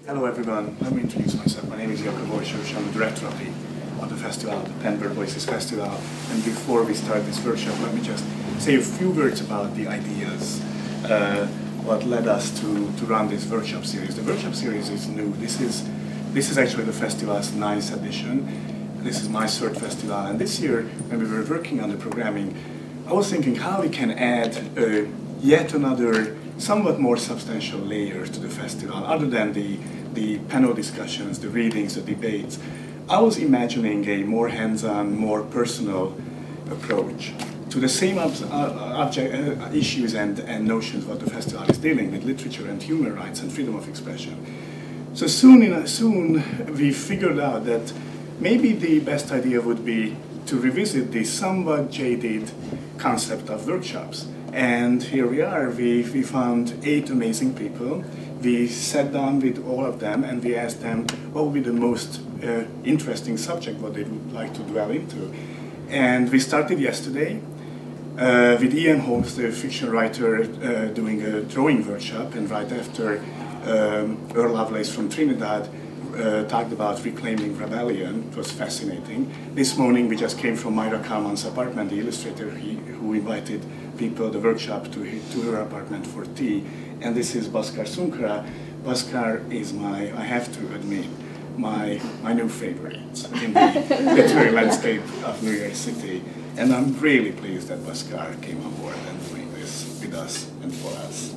Hello everyone, let me introduce myself. My name is Jacobin. I'm the director of the festival, the Penbird Voices Festival. And before we start this workshop, let me just say a few words about the ideas, what led us to run this workshop series. The workshop series is new. This is actually the festival's 9th edition. This is my 3rd festival, and this year, when we were working on the programming, I was thinking how we can add yet another somewhat more substantial layer to the festival, other than the panel discussions, the readings, the debates. I was imagining a more hands-on, more personal approach to the same issues and notions what the festival is dealing with, literature and human rights and freedom of expression. So soon we figured out that maybe the best idea would be to revisit the somewhat jaded concept of workshops. And here we are. We found 8 amazing people. We sat down with all of them and we asked them what would be the most interesting subject, what they would like to dwell into. And we started yesterday with Ian Holmes, the fiction writer, doing a drawing workshop, and right after Earl Lovelace from Trinidad talked about reclaiming rebellion. It was fascinating. This morning we just came from Myra Kalman's apartment, the illustrator who invited people, the workshop, to her apartment for tea. And this is Bhaskar Sunkara. Bhaskar is I have to admit, my new favorite in the literary landscape of New York City. And I'm really pleased that Bhaskar came on board and doing this with us and for us.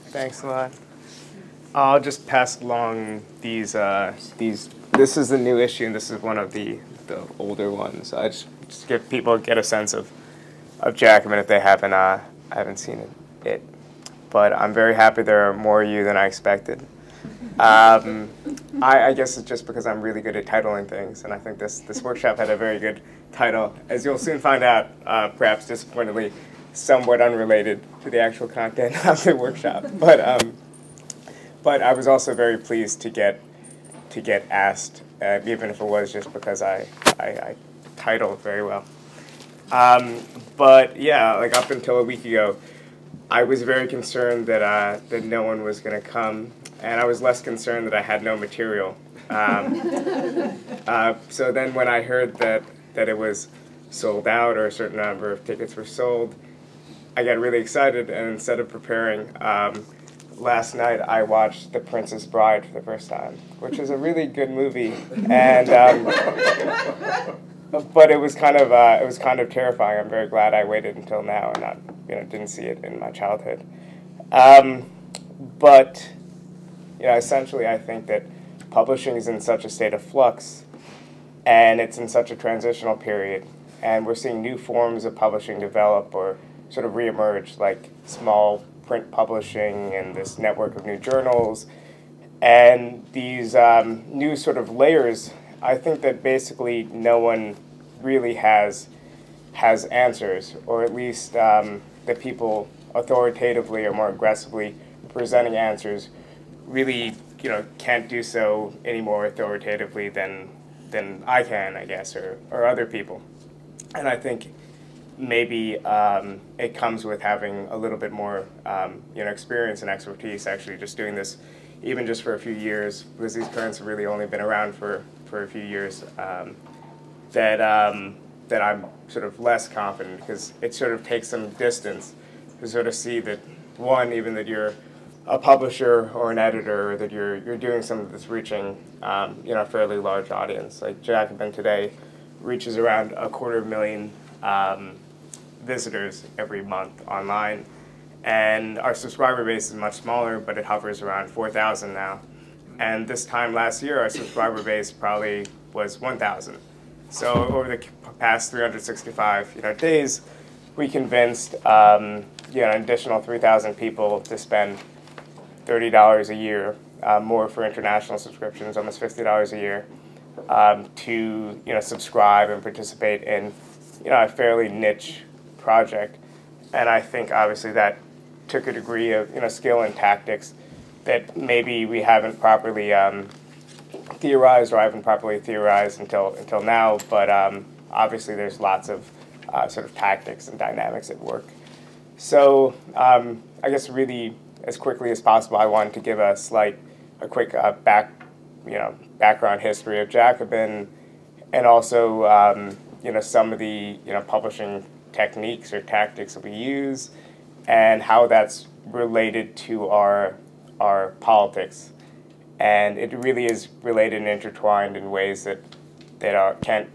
Thanks a lot. I'll just pass along these. This is the new issue, and this is one of the older ones. I just get people get a sense of Jacobin if they haven't seen it. But I'm very happy there are more of you than I expected. I guess it's just because I'm really good at titling things, and I think this workshop had a very good title, as you'll soon find out. Perhaps disappointingly, somewhat unrelated to the actual content of the workshop, But I was also very pleased to get asked, even if it was just because I titled very well. But yeah, like up until a week ago, I was very concerned that no one was going to come, and I was less concerned that I had no material. So then when I heard that it was sold out, or a certain number of tickets were sold, I got really excited, and instead of preparing, last night I watched The Princess Bride for the first time, which is a really good movie, and but it was kind of terrifying. I'm very glad I waited until now and didn't see it in my childhood. But essentially, I think that publishing is in such a state of flux, and it's in such a transitional period, and we're seeing new forms of publishing develop or sort of reemerge, like small print publishing and this network of new journals, and these new sort of layers. I think that basically no one really has answers, or at least the people authoritatively or more aggressively presenting answers really can't do so any more authoritatively than I can, I guess, or other people. And I think maybe it comes with having a little bit more experience and expertise, actually just doing this even just for a few years, because these currents have really only been around for a few years, that I'm sort of less confident, because it sort of takes some distance to sort of see that, one, even that you're a publisher or an editor, or that you're doing something that's reaching a fairly large audience. Like Jacobin today reaches around 250,000 visitors every month online, and our subscriber base is much smaller, but it hovers around 4,000 now. And this time last year, our subscriber base probably was 1,000. So over the past 365 days, we convinced an additional 3,000 people to spend $30 a year, more for international subscriptions, almost $50 a year, to subscribe and participate in a fairly niche project. And I think obviously that took a degree of skill and tactics that maybe we haven't properly theorized, or I haven't properly theorized until now. But obviously there's lots of sort of tactics and dynamics at work. So I guess really as quickly as possible, I wanted to give a quick background history of Jacobin, and also some of the publishing techniques or tactics that we use, and how that's related to our politics. And it really is related and intertwined in ways that can't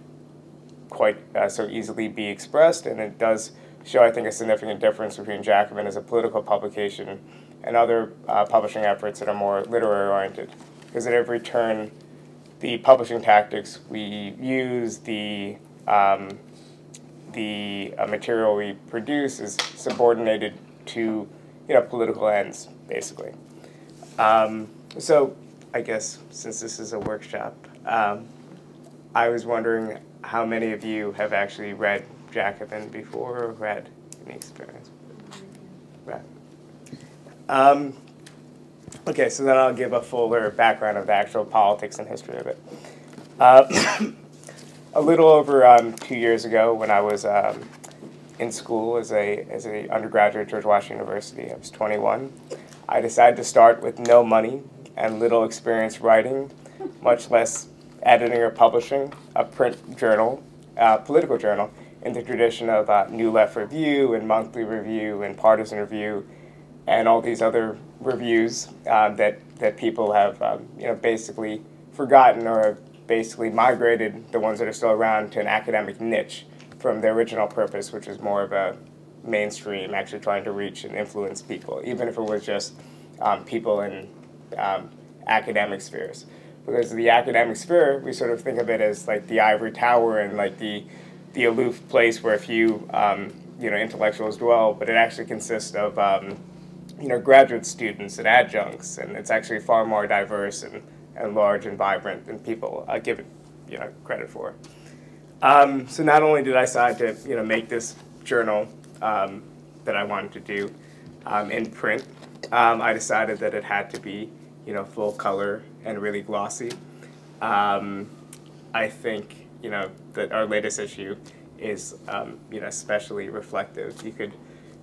quite so easily be expressed, and it does show, I think, a significant difference between Jacobin as a political publication and other publishing efforts that are more literary-oriented. Because at every turn, the publishing tactics we use, the material we produce is subordinated to political ends, basically. So I guess since this is a workshop, I was wondering how many of you have actually read Jacobin before, or had any experience? Right. Okay, so then I'll give a fuller background of the actual politics and history of it. A little over 2 years ago, when I was in school as a undergraduate at George Washington University, I was 21. I decided to start with no money and little experience writing, much less editing or publishing, a print journal, political journal, in the tradition of New Left Review and Monthly Review and Partisan Review and all these other reviews that people have basically forgotten, or have basically migrated, the ones that are still around, to an academic niche from their original purpose, which is more of a mainstream, actually trying to reach and influence people, even if it was just people in academic spheres. Because the academic sphere, we sort of think of it as like the ivory tower and like the aloof place where a few intellectuals dwell, but it actually consists of graduate students and adjuncts, and it's actually far more diverse and large and vibrant than people give it credit for. So not only did I decide to make this journal that I wanted to do in print, I decided that it had to be full color and really glossy. I think that our latest issue is especially reflective. You could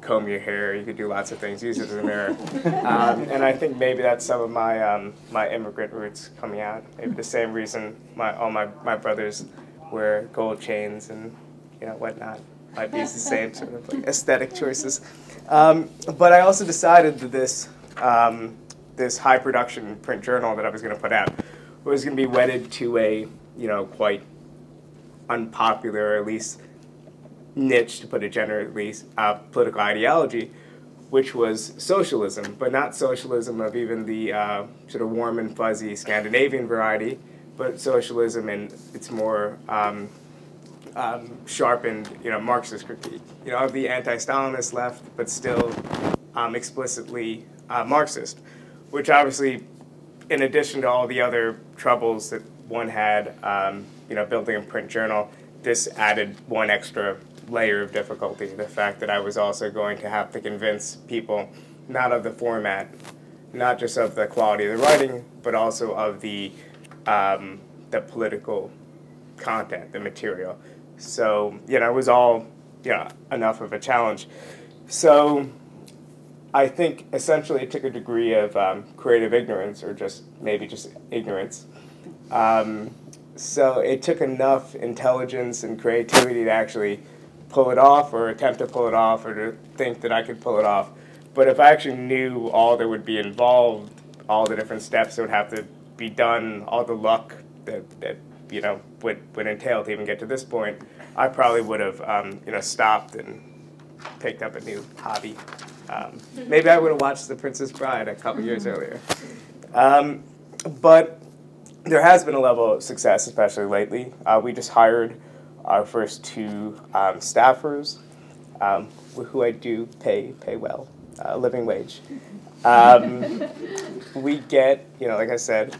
comb your hair, you could do lots of things, use it as a mirror. And I think maybe that's some of my my immigrant roots coming out. Maybe the same reason all my brothers wear gold chains and whatnot. Might be the same sort of like aesthetic choices. But I also decided that this high production print journal that I was going to put out was going to be wedded to a quite unpopular, or at least niche, to put it generally, political ideology, which was socialism, but not socialism of even the sort of warm and fuzzy Scandinavian variety, but socialism in its more sharpened, Marxist critique, of the anti-Stalinist left, but still explicitly Marxist, which obviously, in addition to all the other troubles that one had, building a print journal, this added one extra layer of difficulty, the fact that I was also going to have to convince people not of the format, not just of the quality of the writing, but also of the political content, the material. So, it was all, enough of a challenge. So I think essentially it took a degree of creative ignorance, or maybe just ignorance. So it took enough intelligence and creativity to actually pull it off, or attempt to pull it off, or to think that I could pull it off. But if I actually knew all that would be involved, all the different steps that would have to be done, all the luck that would entail to even get to this point, I probably would have stopped and picked up a new hobby. Maybe I would have watched The Princess Bride a couple years earlier. But there has been a level of success, especially lately. We just hired our first 2 staffers, who I do pay well, living wage. We get, like I said,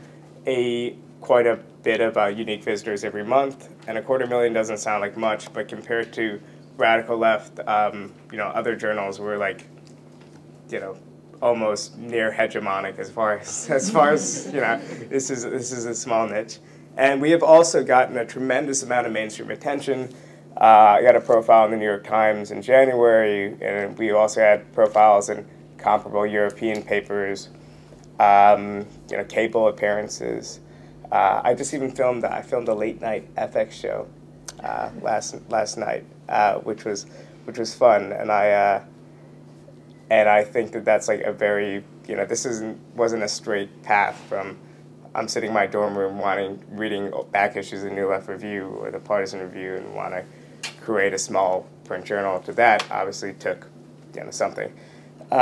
quite a bit of unique visitors every month, and 250,000 doesn't sound like much, but compared to radical left, other journals, we're like, almost near hegemonic as far as this is a small niche. And we have also gotten a tremendous amount of mainstream attention. I got a profile in the New York Times in January, and we also had profiles in comparable European papers, cable appearances. I just even filmed a late night FX show last night, which was fun, and I think that that's like a very, wasn't a straight path from I'm sitting in my dorm room reading back issues of New Left Review or the Partisan Review and want to create a small print journal. To that obviously took something. We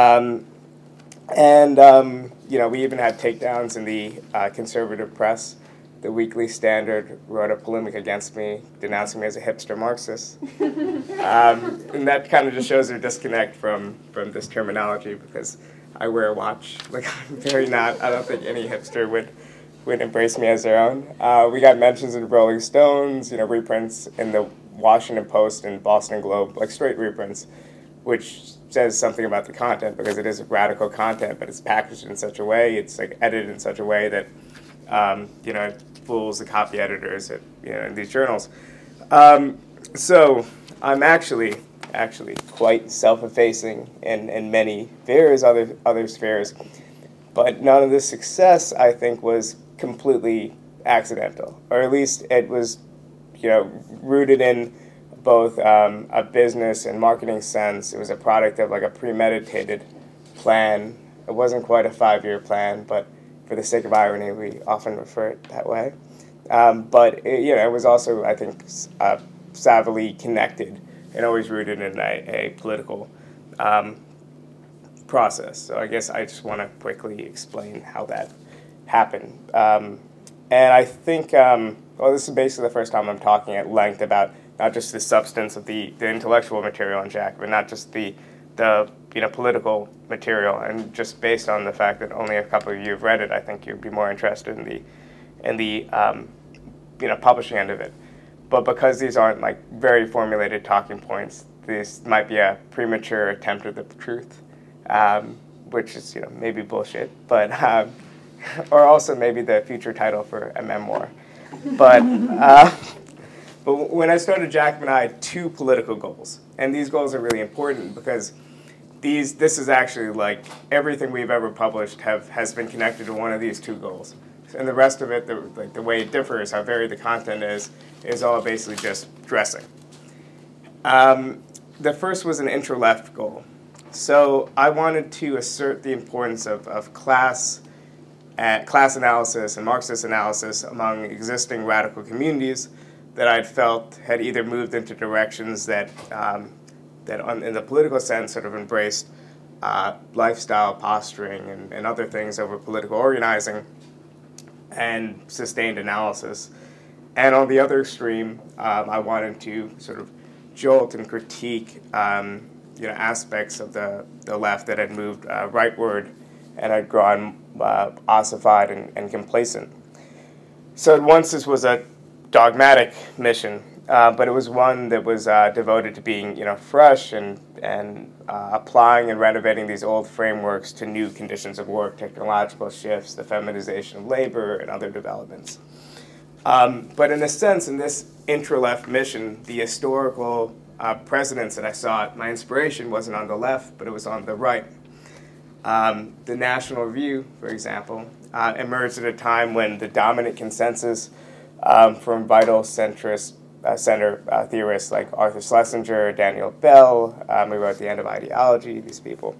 even had takedowns in the conservative press. The Weekly Standard wrote a polemic against me, denouncing me as a hipster Marxist. And that kind of just shows their disconnect from this terminology, because I wear a watch. Like, I'm very not, I don't think any hipster would embrace me as their own. We got mentions in Rolling Stones, reprints in the Washington Post and Boston Globe, like straight reprints, which says something about the content, because it is radical content, but it's packaged in such a way, it's like edited in such a way that, it fools the copy editors at, in these journals. So I'm actually quite self-effacing in many various other spheres, but none of this success, I think, was completely accidental, or at least it was, rooted in both a business and marketing sense. It was a product of like a premeditated plan. It wasn't quite a 5-year plan, but for the sake of irony, we often refer it that way. But it was also, I think, savvily connected and always rooted in a political process. So I guess I just want to quickly explain how that happened. And I think, this is basically the first time I'm talking at length about not just the substance of the intellectual material in Jacobin, not just the political material, and just based on the fact that only a couple of you have read it, I think you'd be more interested in the publishing end of it. But because these aren't like very formulated talking points, this might be a premature attempt at the truth, which is maybe bullshit, but or also maybe the future title for a memoir. But when I started Jacobin, I had 2 political goals, and these goals are really important because this is actually like everything we've ever published has been connected to one of these 2 goals. And the rest of it, the way it differs, how varied the content is all basically just dressing. The first was an intra-left goal. So I wanted to assert the importance of class analysis and Marxist analysis among existing radical communities that I'd felt had either moved into directions that in the political sense sort of embraced lifestyle posturing and other things over political organizing and sustained analysis. And on the other extreme, I wanted to sort of jolt and critique aspects of the left that had moved rightward and had grown ossified and complacent. So at once this was a dogmatic mission, but it was one that was devoted to being fresh and applying and renovating these old frameworks to new conditions of work, technological shifts, the feminization of labor, and other developments. But in a sense, in this intra-left mission, the historical precedents that I sought, my inspiration wasn't on the left, but it was on the right. The National Review, for example, emerged at a time when the dominant consensus from vital centrist center theorists like Arthur Schlesinger, Daniel Bell, who wrote The End of Ideology, these people,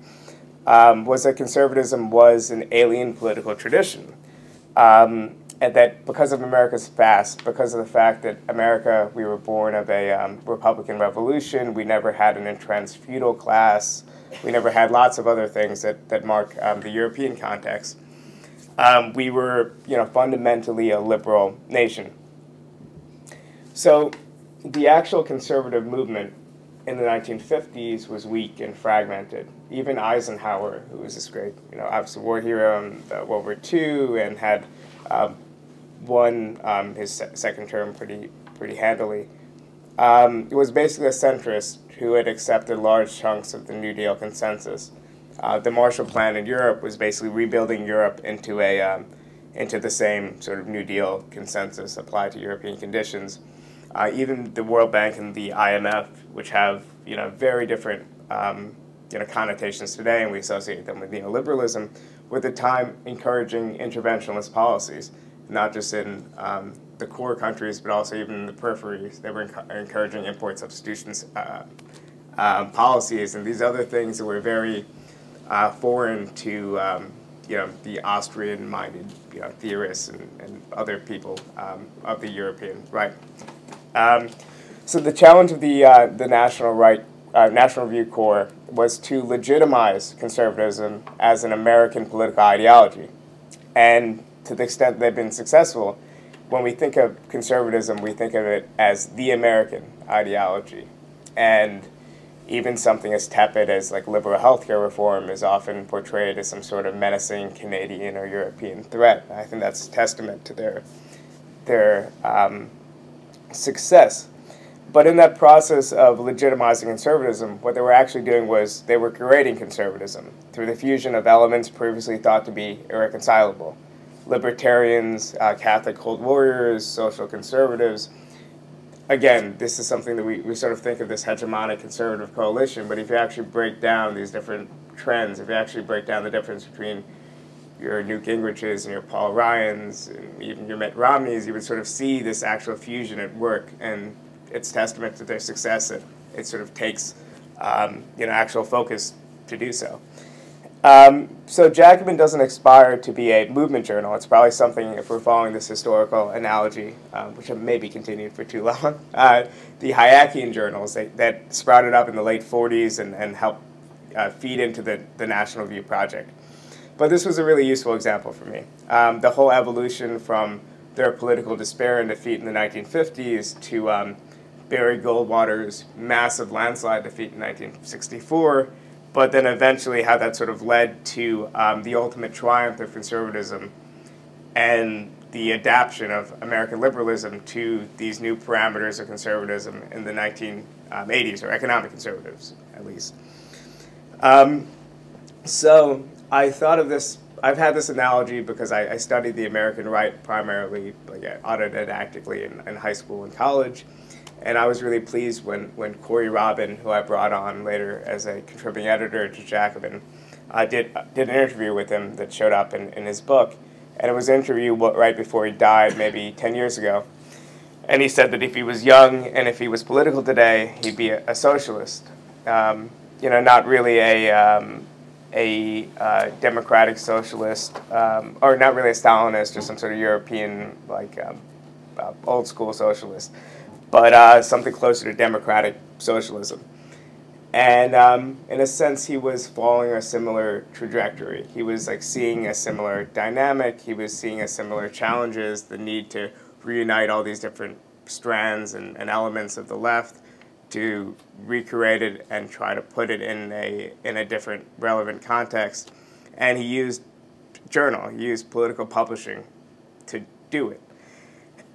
was that conservatism was an alien political tradition. And that because of America's past, because of the fact that America, we were born of a Republican Revolution, we never had an entrenched feudal class, we never had lots of other things that mark the European context. We were, fundamentally a liberal nation. So the actual conservative movement in the 1950s was weak and fragmented. Even Eisenhower, who was this great, obviously war hero in World War II and had won his second term pretty handily, was basically a centrist who had accepted large chunks of the New Deal consensus. The Marshall Plan in Europe was basically rebuilding Europe into the same sort of New Deal consensus applied to European conditions. Even the World Bank and the IMF, which have very different connotations today, and we associate them with neoliberalism, were at the time encouraging interventionist policies, not just in the core countries, but also even in the peripheries. They were encouraging import substitutions policies and these other things that were very foreign to the Austrian-minded theorists and other people of the European right. So the challenge of the National Review Corps was to legitimize conservatism as an American political ideology. And to the extent they've been successful, when we think of conservatism, we think of it as the American ideology. And even something as tepid as like liberal healthcare reform is often portrayed as some sort of menacing Canadian or European threat. I think that's a testament to their success. But in that process of legitimizing conservatism, what they were actually doing was they were creating conservatism through the fusion of elements previously thought to be irreconcilable. Libertarians, Catholic Cold Warriors, social conservatives. Again, this is something that we sort of think of this hegemonic conservative coalition, but if you actually break down these different trends, if you actually break down the difference between your Newt Gingriches and your Paul Ryans and even your Mitt Romneys, you would sort of see this actual fusion at work, and it's testament to their success that it sort of takes actual focus to do so. So Jacobin doesn't aspire to be a movement journal. It's probably something, if we're following this historical analogy, which I maybe continued for too long, the Hayekian journals that sprouted up in the late 40s and helped feed into the National Review project. But this was a really useful example for me. The whole evolution from their political despair and defeat in the 1950s to Barry Goldwater's massive landslide defeat in 1964, but then eventually how that sort of led to the ultimate triumph of conservatism and the adaptation of American liberalism to these new parameters of conservatism in the 1980s, or economic conservatives, at least. So I thought of this, I've had this analogy because I studied the American right primarily, like autodidactically in high school and college. And I was really pleased when Corey Robin, who I brought on later as a contributing editor to Jacobin, did an interview with him that showed up in his book. And it was an interview right before he died, maybe 10 years ago. And he said that if he was young and if he was political today, he'd be a socialist. Not really a democratic socialist, or not really a Stalinist or some sort of European, old school socialist, but something closer to democratic socialism. And in a sense, he was following a similar trajectory. He was seeing a similar dynamic. He was seeing a similar challenges, the need to reunite all these different strands and elements of the left to recreate it and try to put it in a different relevant context. And he used journal, he used political publishing to do it.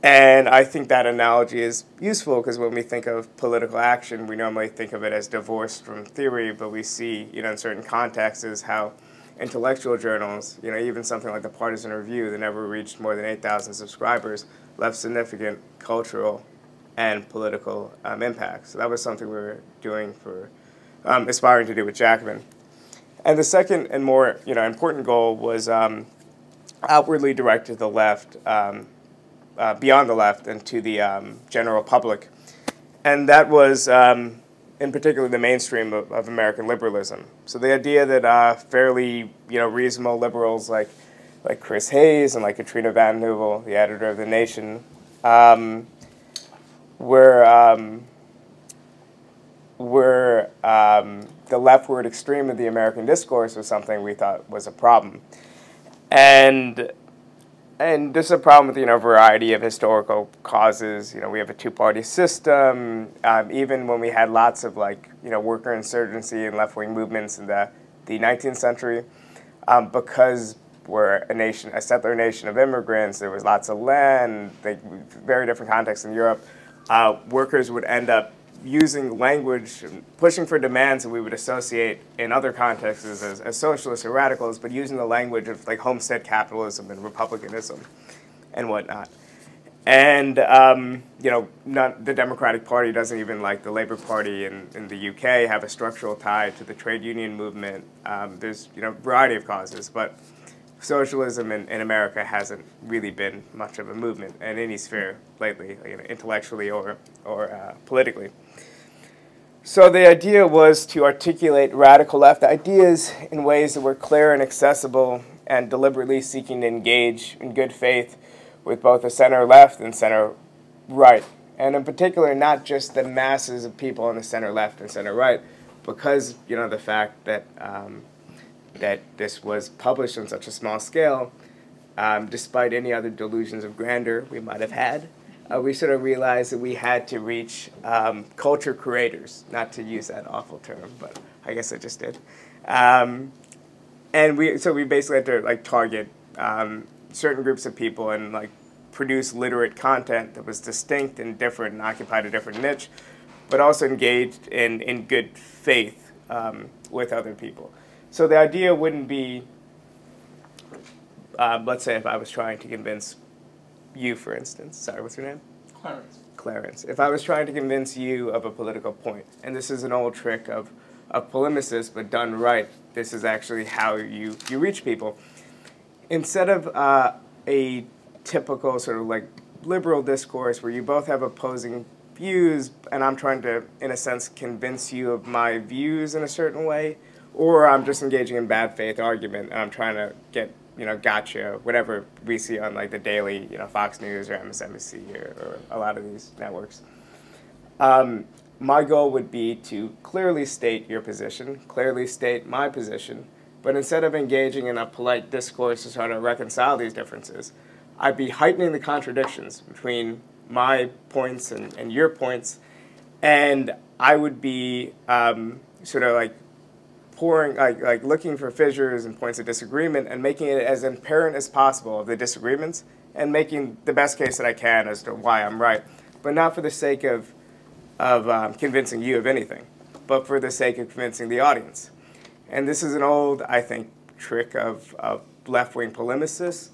And I think that analogy is useful because when we think of political action, we normally think of it as divorced from theory, but we see, in certain contexts how intellectual journals, even something like the Partisan Review that never reached more than 8,000 subscribers, left significant cultural and political impact. So that was something we were doing for, aspiring to do with Jacobin. And the second and more, important goal was outwardly directed to the left, beyond the left and to the general public. And that was, in particular, the mainstream of American liberalism. So the idea that fairly, reasonable liberals like Chris Hayes and like Katrina Vanden Heuvel, the editor of The Nation, were the leftward extreme of the American discourse was something we thought was a problem. And this is a problem with, a variety of historical causes. We have a two-party system. Even when we had lots of, worker insurgency and left-wing movements in the 19th century, because we're a settler nation of immigrants, there was lots of land, very different contexts in Europe. Workers would end up using language, pushing for demands that we would associate in other contexts as socialists or radicals, but using the language of homestead capitalism and republicanism and whatnot. And, you know, the Democratic Party doesn't even, like the Labour Party in the UK, have a structural tie to the trade union movement. There's, you know, a variety of causes, but socialism in America hasn't really been much of a movement in any sphere lately, you know, intellectually or politically. So the idea was to articulate radical left ideas in ways that were clear and accessible and deliberately seeking to engage in good faith with both the center-left and center-right. And in particular, not just the masses of people on the center-left and center-right, because, you know, the fact that that this was published on such a small scale, despite any other delusions of grandeur we might have had, we sort of realized that we had to reach culture creators, not to use that awful term, but I guess I just did. And so we basically had to like target certain groups of people and like produce literate content that was distinct and different and occupied a different niche, but also engaged in good faith with other people. So the idea wouldn't be, let's say if I was trying to convince you, for instance, sorry, what's your name? Clarence. Clarence. If I was trying to convince you of a political point, and this is an old trick of polemicists, but done right, this is actually how you reach people. Instead of a typical sort of like liberal discourse where you both have opposing views, and I'm trying to, in a sense, convince you of my views in a certain way, or I'm just engaging in bad faith argument, and I'm trying to get, you know, gotcha, whatever we see on like the daily, you know, Fox News or MSNBC or a lot of these networks. My goal would be to clearly state your position, clearly state my position, but instead of engaging in a polite discourse to try to reconcile these differences, I'd be heightening the contradictions between my points and your points, and I would be sort of like pouring, like looking for fissures and points of disagreement and making it as apparent as possible of the disagreements and making the best case that I can as to why I'm right, but not for the sake of convincing you of anything, but for the sake of convincing the audience. And this is an old, I think, trick of left-wing polemicists.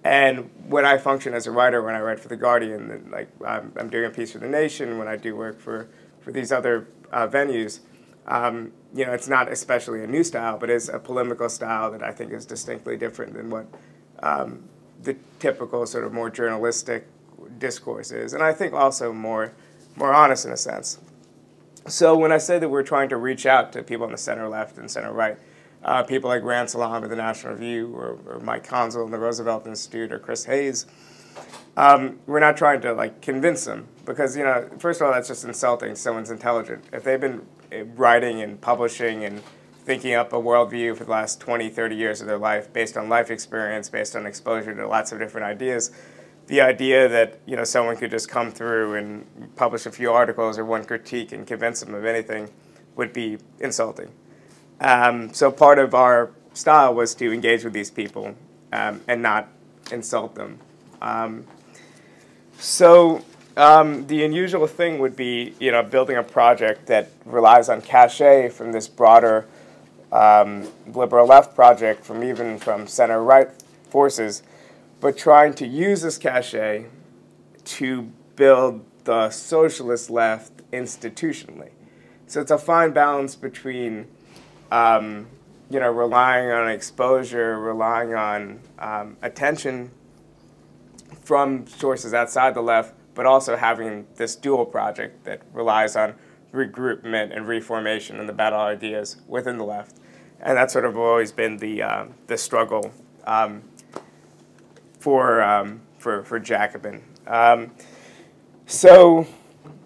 And when I function as a writer, when I write for The Guardian, and like I'm doing a piece for The Nation, when I do work for these other venues, you know, it's not especially a new style, but it's a polemical style that I think is distinctly different than what the typical sort of more journalistic discourse is, and I think also more honest in a sense. So when I say that we're trying to reach out to people on the center-left and center-right, people like Rand Salam of the National Review or Mike Consul in the Roosevelt Institute or Chris Hayes, we're not trying to like convince them because, you know, first of all, that's just insulting someone's intelligent. If they've been writing and publishing and thinking up a worldview for the last 20, 30 years of their life based on life experience, based on exposure to lots of different ideas, the idea that, you know, someone could just come through and publish a few articles or one critique and convince them of anything would be insulting. So part of our style was to engage with these people and not insult them. The unusual thing would be, you know, building a project that relies on cachet from this broader liberal left project, from center-right forces, but trying to use this cachet to build the socialist left institutionally. So it's a fine balance between, you know, relying on exposure, relying on attention from sources outside the left, but also having this dual project that relies on regroupment and reformation and the battle ideas within the left. And that's sort of always been the struggle for Jacobin. So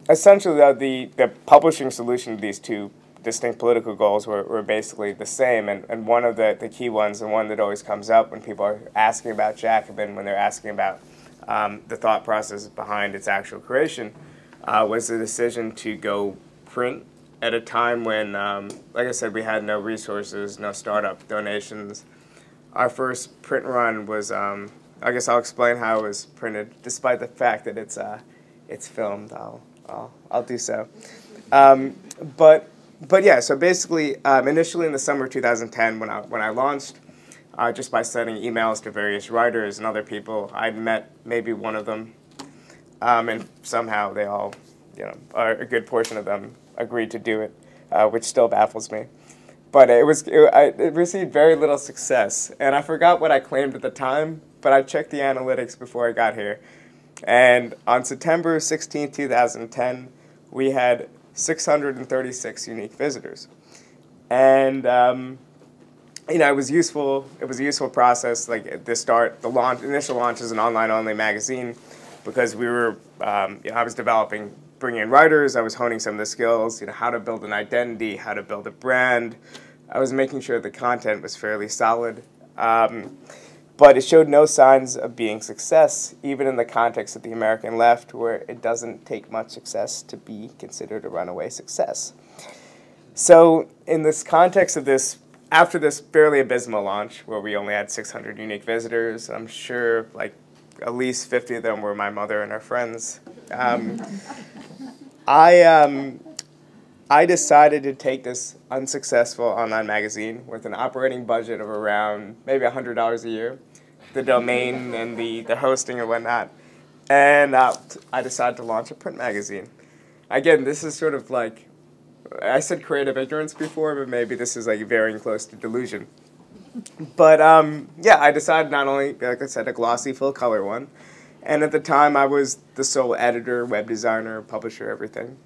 essentially, though, the publishing solution to these two distinct political goals were basically the same. And one of the key ones, the one that always comes up when people are asking about Jacobin, when they're asking about the thought process behind its actual creation, was the decision to go print at a time when, like I said, we had no resources, no startup donations. Our first print run was, I guess I'll explain how it was printed, despite the fact that it's filmed. I'll do so. But yeah, so basically, initially in the summer of 2010, when I launched, just by sending emails to various writers and other people, I'd met maybe one of them. and somehow they all, a good portion of them agreed to do it, which still baffles me. But it received very little success, and I forgot what I claimed at the time, but I checked the analytics before I got here. And on September 16, 2010, we had 636 unique visitors. And, it was useful. It was a useful process, like at the start, initial launch as an online-only magazine, because we were, I was bringing in writers, I was honing some of the skills, how to build an identity, how to build a brand. I was making sure the content was fairly solid. But it showed no signs of being success, even in the context of the American left, where it doesn't take much success to be considered a runaway success. So in this context of this, after this fairly abysmal launch, where we only had 600 unique visitors, I'm sure like at least 50 of them were my mother and her friends, I decided to take this unsuccessful online magazine with an operating budget of around maybe $100 a year, the domain and the hosting and whatnot, and I decided to launch a print magazine. Again, this is sort of like, I said creative ignorance before, but maybe this is like very close to delusion. But yeah, I decided not only, like I said, a glossy full color one, and at the time I was the sole editor, web designer, publisher, everything.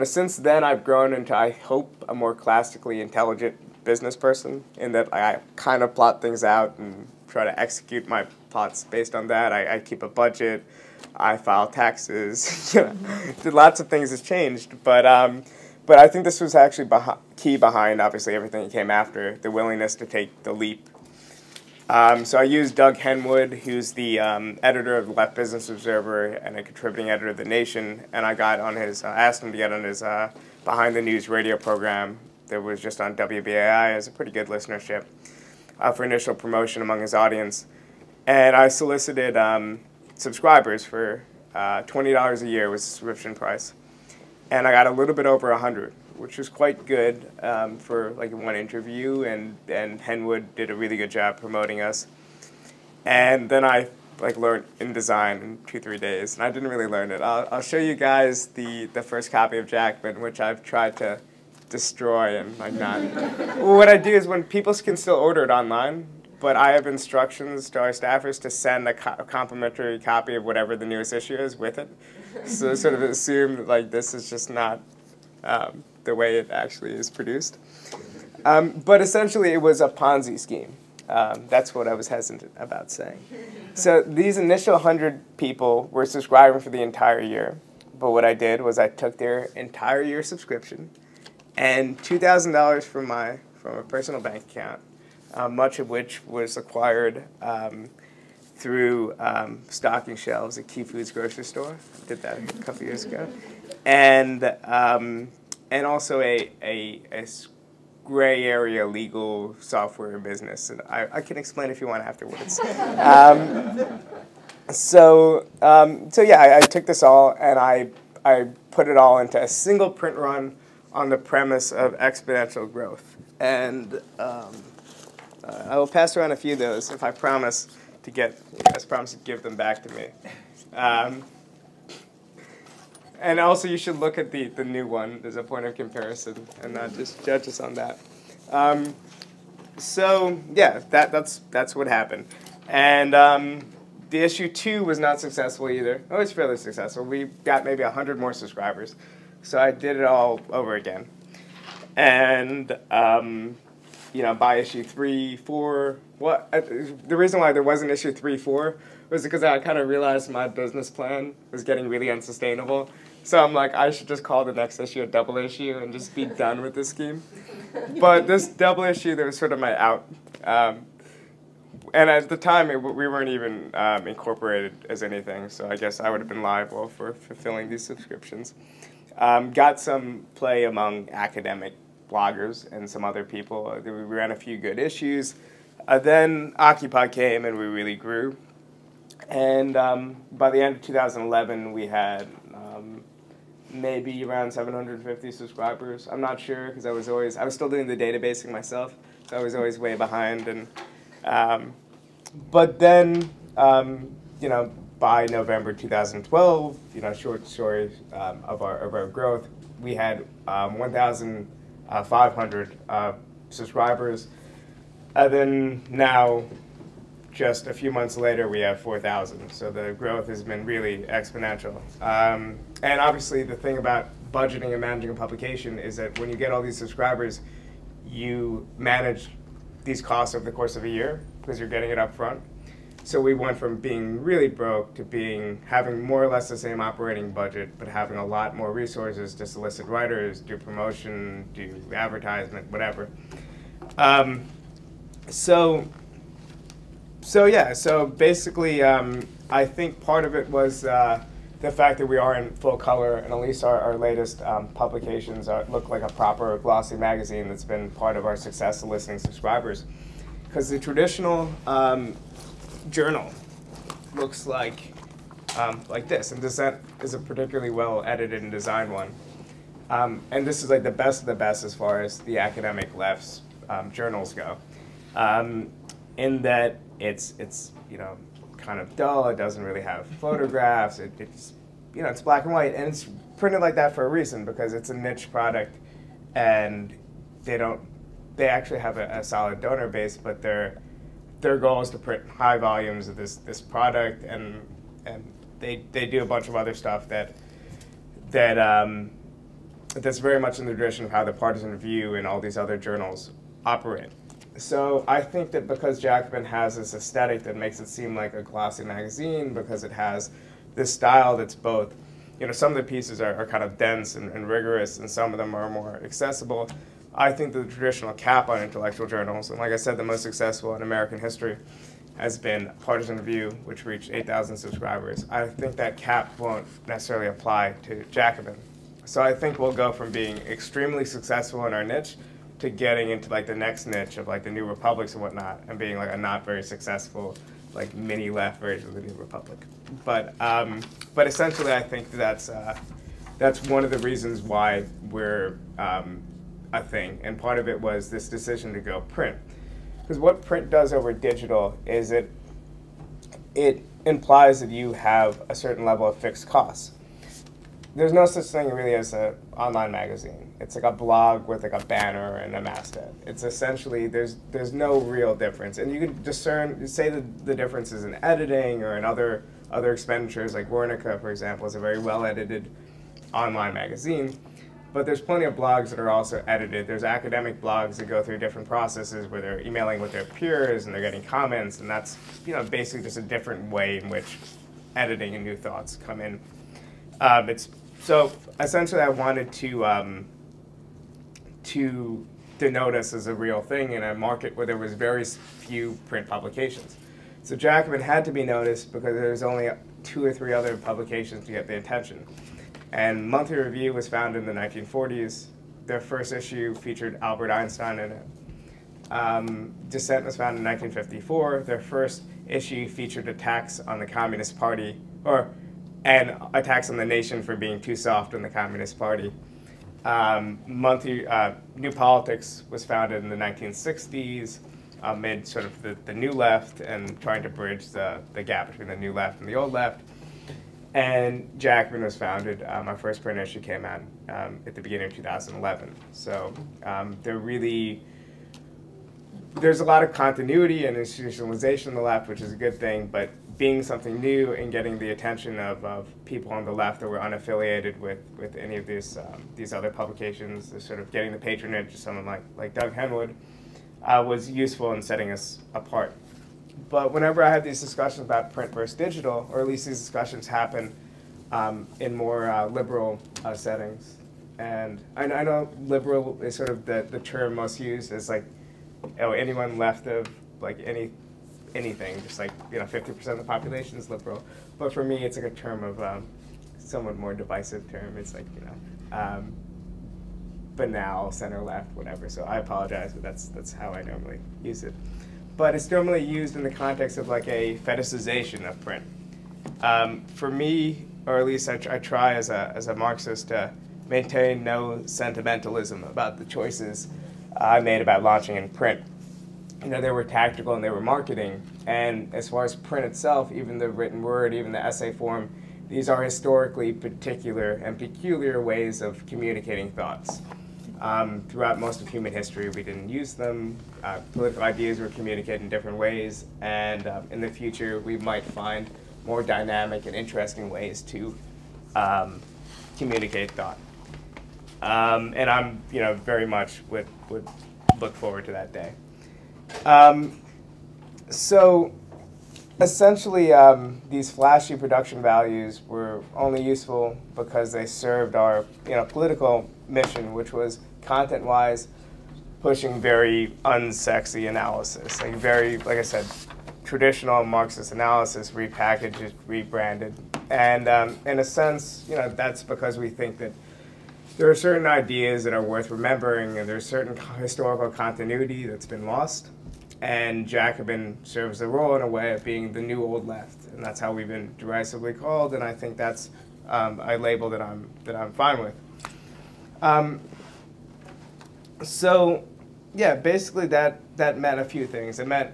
Since then I've grown into, I hope, a more classically intelligent business person, in that I kind of plot things out and try to execute my plots based on that. I keep a budget, I file taxes, lots of things has changed, but I think this was actually key behind, obviously, everything that came after, the willingness to take the leap. So I used Doug Henwood, who's the editor of the Left Business Observer and a contributing editor of The Nation, and I got on his, asked him to get on his Behind the News radio program that was just on WBAI, as a pretty good listenership, for initial promotion among his audience. And I solicited subscribers for $20 a year was the subscription price. And I got a little bit over 100, which was quite good for like one interview, and Henwood did a really good job promoting us. And then I learned InDesign in 2-3 days, and I didn't really learn it. I'll show you guys the first copy of Jacobin, which I've tried to destroy and not. What I do is, when people can still order it online, but I have instructions to our staffers to send a complimentary copy of whatever the newest issue is with it. So sort of assume that this is just not the way it actually is produced. But essentially it was a Ponzi scheme. That's what I was hesitant about saying. So these initial 100 people were subscribing for the entire year. But what I did was I took their entire year subscription and $2,000 from a personal bank account, much of which was acquired through stocking shelves at Key Foods grocery store. Did that a couple years ago, and also a gray area legal software business, and I can explain if you want afterwards. So yeah, I took this all and I put it all into a single print run on the premise of exponential growth, and I will pass around a few of those if I promise to give them back to me. And also, you should look at the new one as a point of comparison and not just judge us on that. So yeah, that's what happened. And the issue 2 was not successful either. It was fairly successful. We got maybe 100 more subscribers. So I did it all over again. And by issue 3, 4, the reason why there wasn't issue 3, 4 was because I kind of realized my business plan was getting really unsustainable. So I'm like, I should just call the next issue a double issue and just be done with this scheme. But this double issue, that was sort of my out. And at the time, we weren't even incorporated as anything, so I guess I would have been liable for fulfilling these subscriptions. Got some play among academic bloggers and some other people. We ran a few good issues. Then Occupy came and we really grew. And by the end of 2011, we had maybe around 750 subscribers. I'm not sure, because I was still doing the databasing myself, so I was always way behind. And but then by November 2012, short story of our growth, we had 1,500 subscribers, and then now, just a few months later, we have 4,000. So the growth has been really exponential. And obviously, the thing about budgeting and managing a publication is that when you get all these subscribers, you manage these costs over the course of a year because you're getting it up front. So we went from being really broke to having more or less the same operating budget, but having a lot more resources to solicit writers, do promotion, do advertisement, whatever. So basically, I think part of it was the fact that we are in full color, and at least our latest publications look like a proper glossy magazine that's been part of our success soliciting subscribers. Because the traditional journal looks like this, and Dissent is a particularly well edited and designed one. And this is like the best of the best as far as the academic left's journals go. In that it's kind of dull. It doesn't really have photographs. It's it's black and white, and it's printed like that for a reason, because it's a niche product, and they actually have a solid donor base, but their goal is to print high volumes of this product, and they do a bunch of other stuff that's very much in the tradition of how the Partisan Review and all these other journals operate. So I think that because Jacobin has this aesthetic that makes it seem like a glossy magazine, because it has this style that's both, some of the pieces are kind of dense and rigorous, and some of them are more accessible. I think the traditional cap on intellectual journals, and like I said, the most successful in American history has been Partisan Review, which reached 8,000 subscribers. I think that cap won't necessarily apply to Jacobin. So I think we'll go from being extremely successful in our niche to getting into like the next niche of like the New Republics and whatnot, and being like a not very successful like mini left version of the New Republic. But essentially, I think that's one of the reasons why we're a thing, and part of it was this decision to go print, because what print does over digital is it implies that you have a certain level of fixed costs. There's no such thing really as an online magazine. It's like a blog with like a banner and a masthead. It's essentially, there's no real difference. And you can discern, say that the difference is in editing or in other expenditures, like Wernicke, for example, is a very well-edited online magazine. But there's plenty of blogs that are also edited. There's academic blogs that go through different processes where they're emailing with their peers and they're getting comments, and that's basically just a different way in which editing and new thoughts come in. So essentially, I wanted to denote us as a real thing in a market where there was very few print publications. So Jacobin had to be noticed because there's only 2 or 3 other publications to get the attention. And Monthly Review was founded in the 1940s. Their first issue featured Albert Einstein in it. Dissent was founded in 1954. Their first issue featured attacks on the Communist Party, and attacks on the nation for being too soft on the Communist Party. New Politics was founded in the 1960s, amid sort of the new left and trying to bridge the gap between the new left and the old left. And Jacobin was founded. Our first print issue came out at the beginning of 2011. So there's a lot of continuity and institutionalization on the left, which is a good thing, but being something new and getting the attention of people on the left that were unaffiliated with any of these other publications, sort of getting the patronage of someone like Doug Henwood, was useful in setting us apart. But whenever I have these discussions about print versus digital, or at least these discussions happen in more liberal settings, and I know liberal is sort of the term most used as like, anyone left of like anything, just like 50% of the population is liberal. But for me, it's like a term of somewhat more divisive term. It's like banal, center left, whatever. So I apologize, but that's how I normally use it. But it's normally used in the context of like a fetishization of print. For me, or at least I try as a Marxist to maintain no sentimentalism about the choices I made about launching in print. they were tactical and they were marketing. And as far as print itself, even the written word, even the essay form, these are historically particular and peculiar ways of communicating thoughts. Throughout most of human history, we didn't use them. Political ideas were communicated in different ways, and in the future, we might find more dynamic and interesting ways to communicate thought. And I'm, very much would look forward to that day. So essentially, these flashy production values were only useful because they served our, political mission, which was content-wise pushing very unsexy analysis, like I said, traditional Marxist analysis repackaged, rebranded, and in a sense, that's because we think that there are certain ideas that are worth remembering, and there's certain historical continuity that's been lost. And Jacobin serves the role in a way of being the new old left, and that's how we've been derisively called. And I think that's a label that I'm fine with. So, yeah, basically that meant a few things. It meant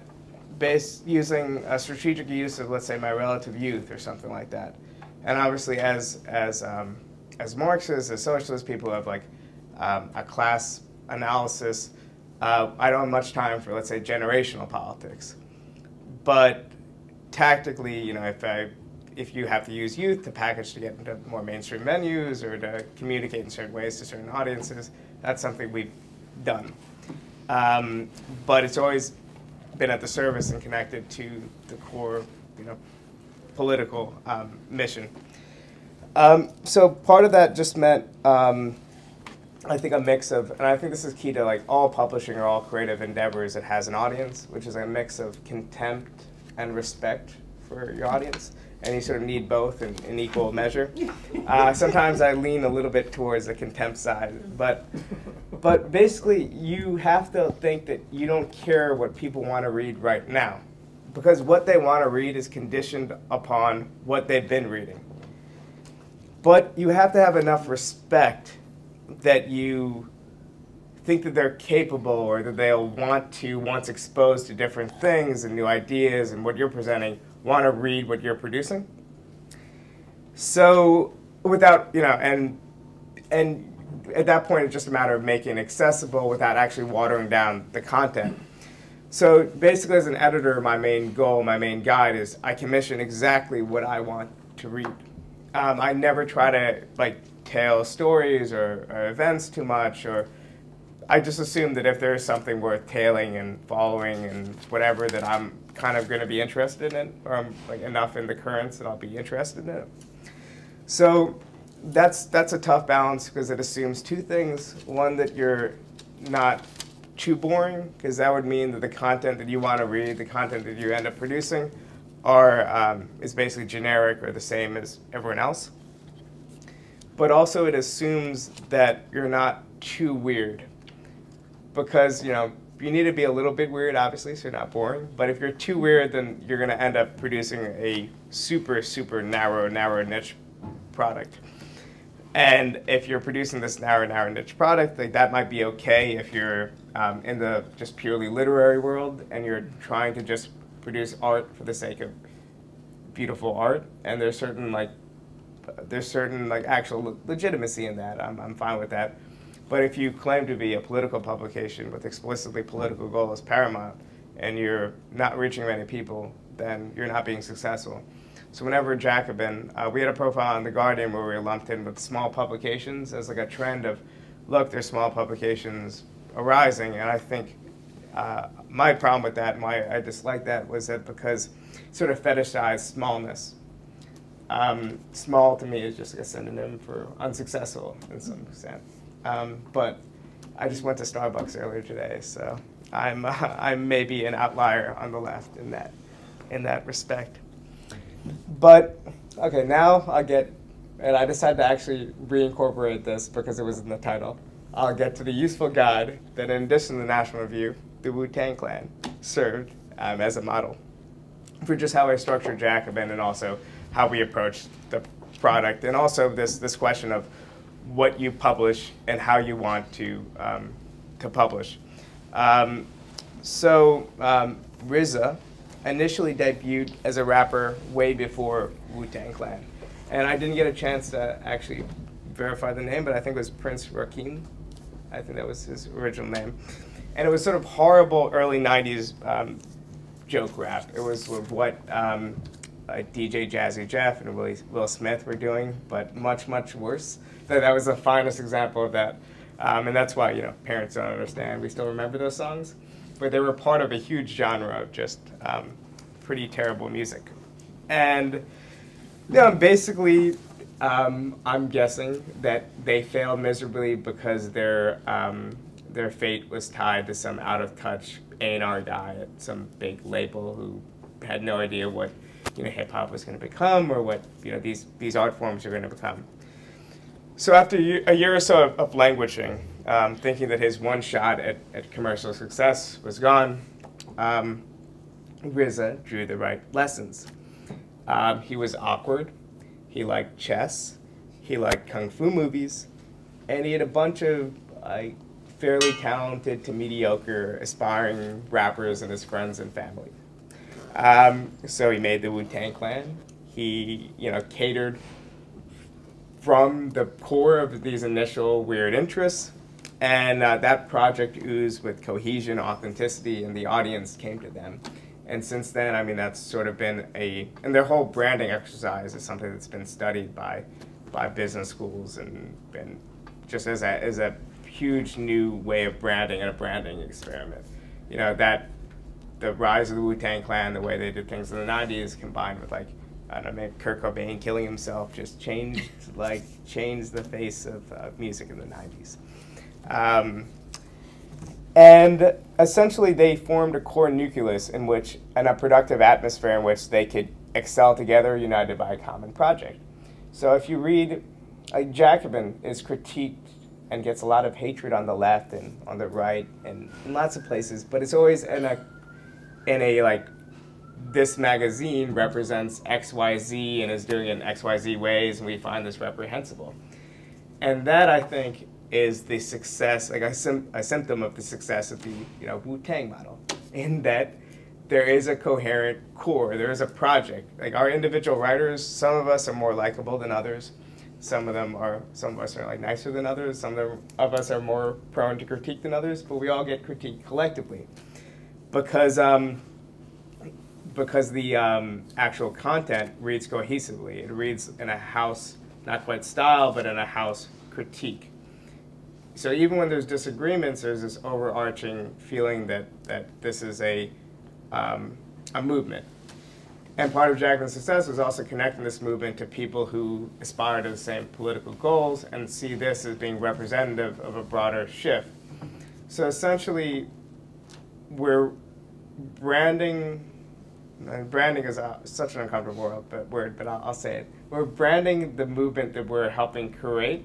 using a strategic use of, let's say, my relative youth or something like that. And obviously, as Marxists, as socialist people have a class analysis. I don't have much time for, let's say, generational politics. But tactically, if you have to use youth to package to get into more mainstream venues or to communicate in certain ways to certain audiences, that's something we've done. But it's always been at the service and connected to the core, political mission. So part of that just meant I think a mix of, and I think this is key to all publishing or all creative endeavors that has an audience, which is a mix of contempt and respect for your audience, and you sort of need both in equal measure. Sometimes I lean a little bit towards the contempt side, but basically you have to think that you don't care what people want to read right now, because what they want to read is conditioned upon what they've been reading. But you have to have enough respect that you think that they're capable or that they'll want to, once exposed to different things and new ideas and what you're presenting, want to read what you're producing. So without, and at that point it's just a matter of making it accessible without actually watering down the content. So basically as an editor, my main goal, my main guide is I commission exactly what I want to read. I never try to tell stories or events too much, or I just assume that if there's something worth tailing and following and whatever, that I'm kind of going to be interested in, or I'm enough in the currents that I'll be interested in it. So that's a tough balance because it assumes two things. One, that you're not too boring, because that would mean that the content that you want to read, the content that you end up producing, is basically generic or the same as everyone else. But also it assumes that you're not too weird, because you need to be a little bit weird, obviously, so you're not boring. But if you're too weird, then you're going to end up producing a super, super narrow niche product. And if you're producing this narrow niche product, that might be okay if you're in the just purely literary world and you're trying to just produce art for the sake of beautiful art. And there's certain actual legitimacy in that. I'm fine with that. But if you claim to be a political publication with explicitly political goals paramount, and you're not reaching many people, then you're not being successful. So whenever Jacobin, we had a profile on The Guardian where we were lumped in with small publications as a trend of, look, there's small publications arising. And I think my problem with that and why I dislike that was that because it sort of fetishized smallness. Small to me is just a synonym for unsuccessful in some extent. But I just went to Starbucks earlier today, so I'm maybe an outlier on the left in that respect. But okay, now I'll get, and I decided to actually reincorporate this because it was in the title. I'll get to the useful guide that, in addition to the National Review, the Wu-Tang Clan served as a model for just how I structured Jacobin and also how we approach the product, and also this question of what you publish and how you want to publish. So RZA initially debuted as a rapper way before Wu-Tang Clan. And I didn't get a chance to actually verify the name, but I think it was Prince Rakim. I think that was his original name. And it was sort of horrible early 90s joke rap. It was what like DJ Jazzy Jeff and Will Smith were doing, but much, much worse. So that was the finest example of that. And that's why, you know, parents don't understand. We still remember those songs. But they were part of a huge genre of just pretty terrible music. And you know, basically, I'm guessing that they failed miserably because their fate was tied to some out-of-touch A&R guy at some big label who had no idea what, you know, hip-hop was going to become or what, you know, these art forms are going to become. So after a year or so of languishing, thinking that his one shot at commercial success was gone, RZA drew the right lessons. He was awkward, he liked chess, he liked kung fu movies, and he had a bunch of fairly talented to mediocre aspiring rappers and his friends and family. So he made the Wu-Tang Clan. He, you know, catered from the core of these initial weird interests, and that project oozed with cohesion, authenticity, and the audience came to them. And since then, I mean, that's sort of been and their whole branding exercise is something that's been studied by business schools and been just as a huge new way of branding and a branding experiment. You know, that the rise of the Wu-Tang Clan, the way they did things in the 90s, combined with, like, I don't know, maybe Kurt Cobain killing himself, just changed the face of music in the 90s. And essentially they formed a core nucleus in which, and a productive atmosphere in which they could excel together, united by a common project. So if you read, Jacobin is critiqued and gets a lot of hatred on the left and on the right and in lots of places, but it's always in a like, this magazine represents XYZ and is doing it in XYZ ways, and we find this reprehensible. And that, I think, is the success, like a symptom of the success of the, you know, Wu-Tang model, in that there is a coherent core, there is a project. Like, our individual writers, some of us are more likable than others. Some of us are like nicer than others. Some of us are more prone to critique than others, but we all get critiqued collectively. Because the actual content reads cohesively. It reads in a house, not quite style, but in a house critique. So even when there's disagreements, there's this overarching feeling that this is a movement. And part of Jacobin's success was also connecting this movement to people who aspire to the same political goals and see this as being representative of a broader shift. So essentially, we're branding, and branding is such an uncomfortable word, but I'll say it. We're branding the movement that we're helping create,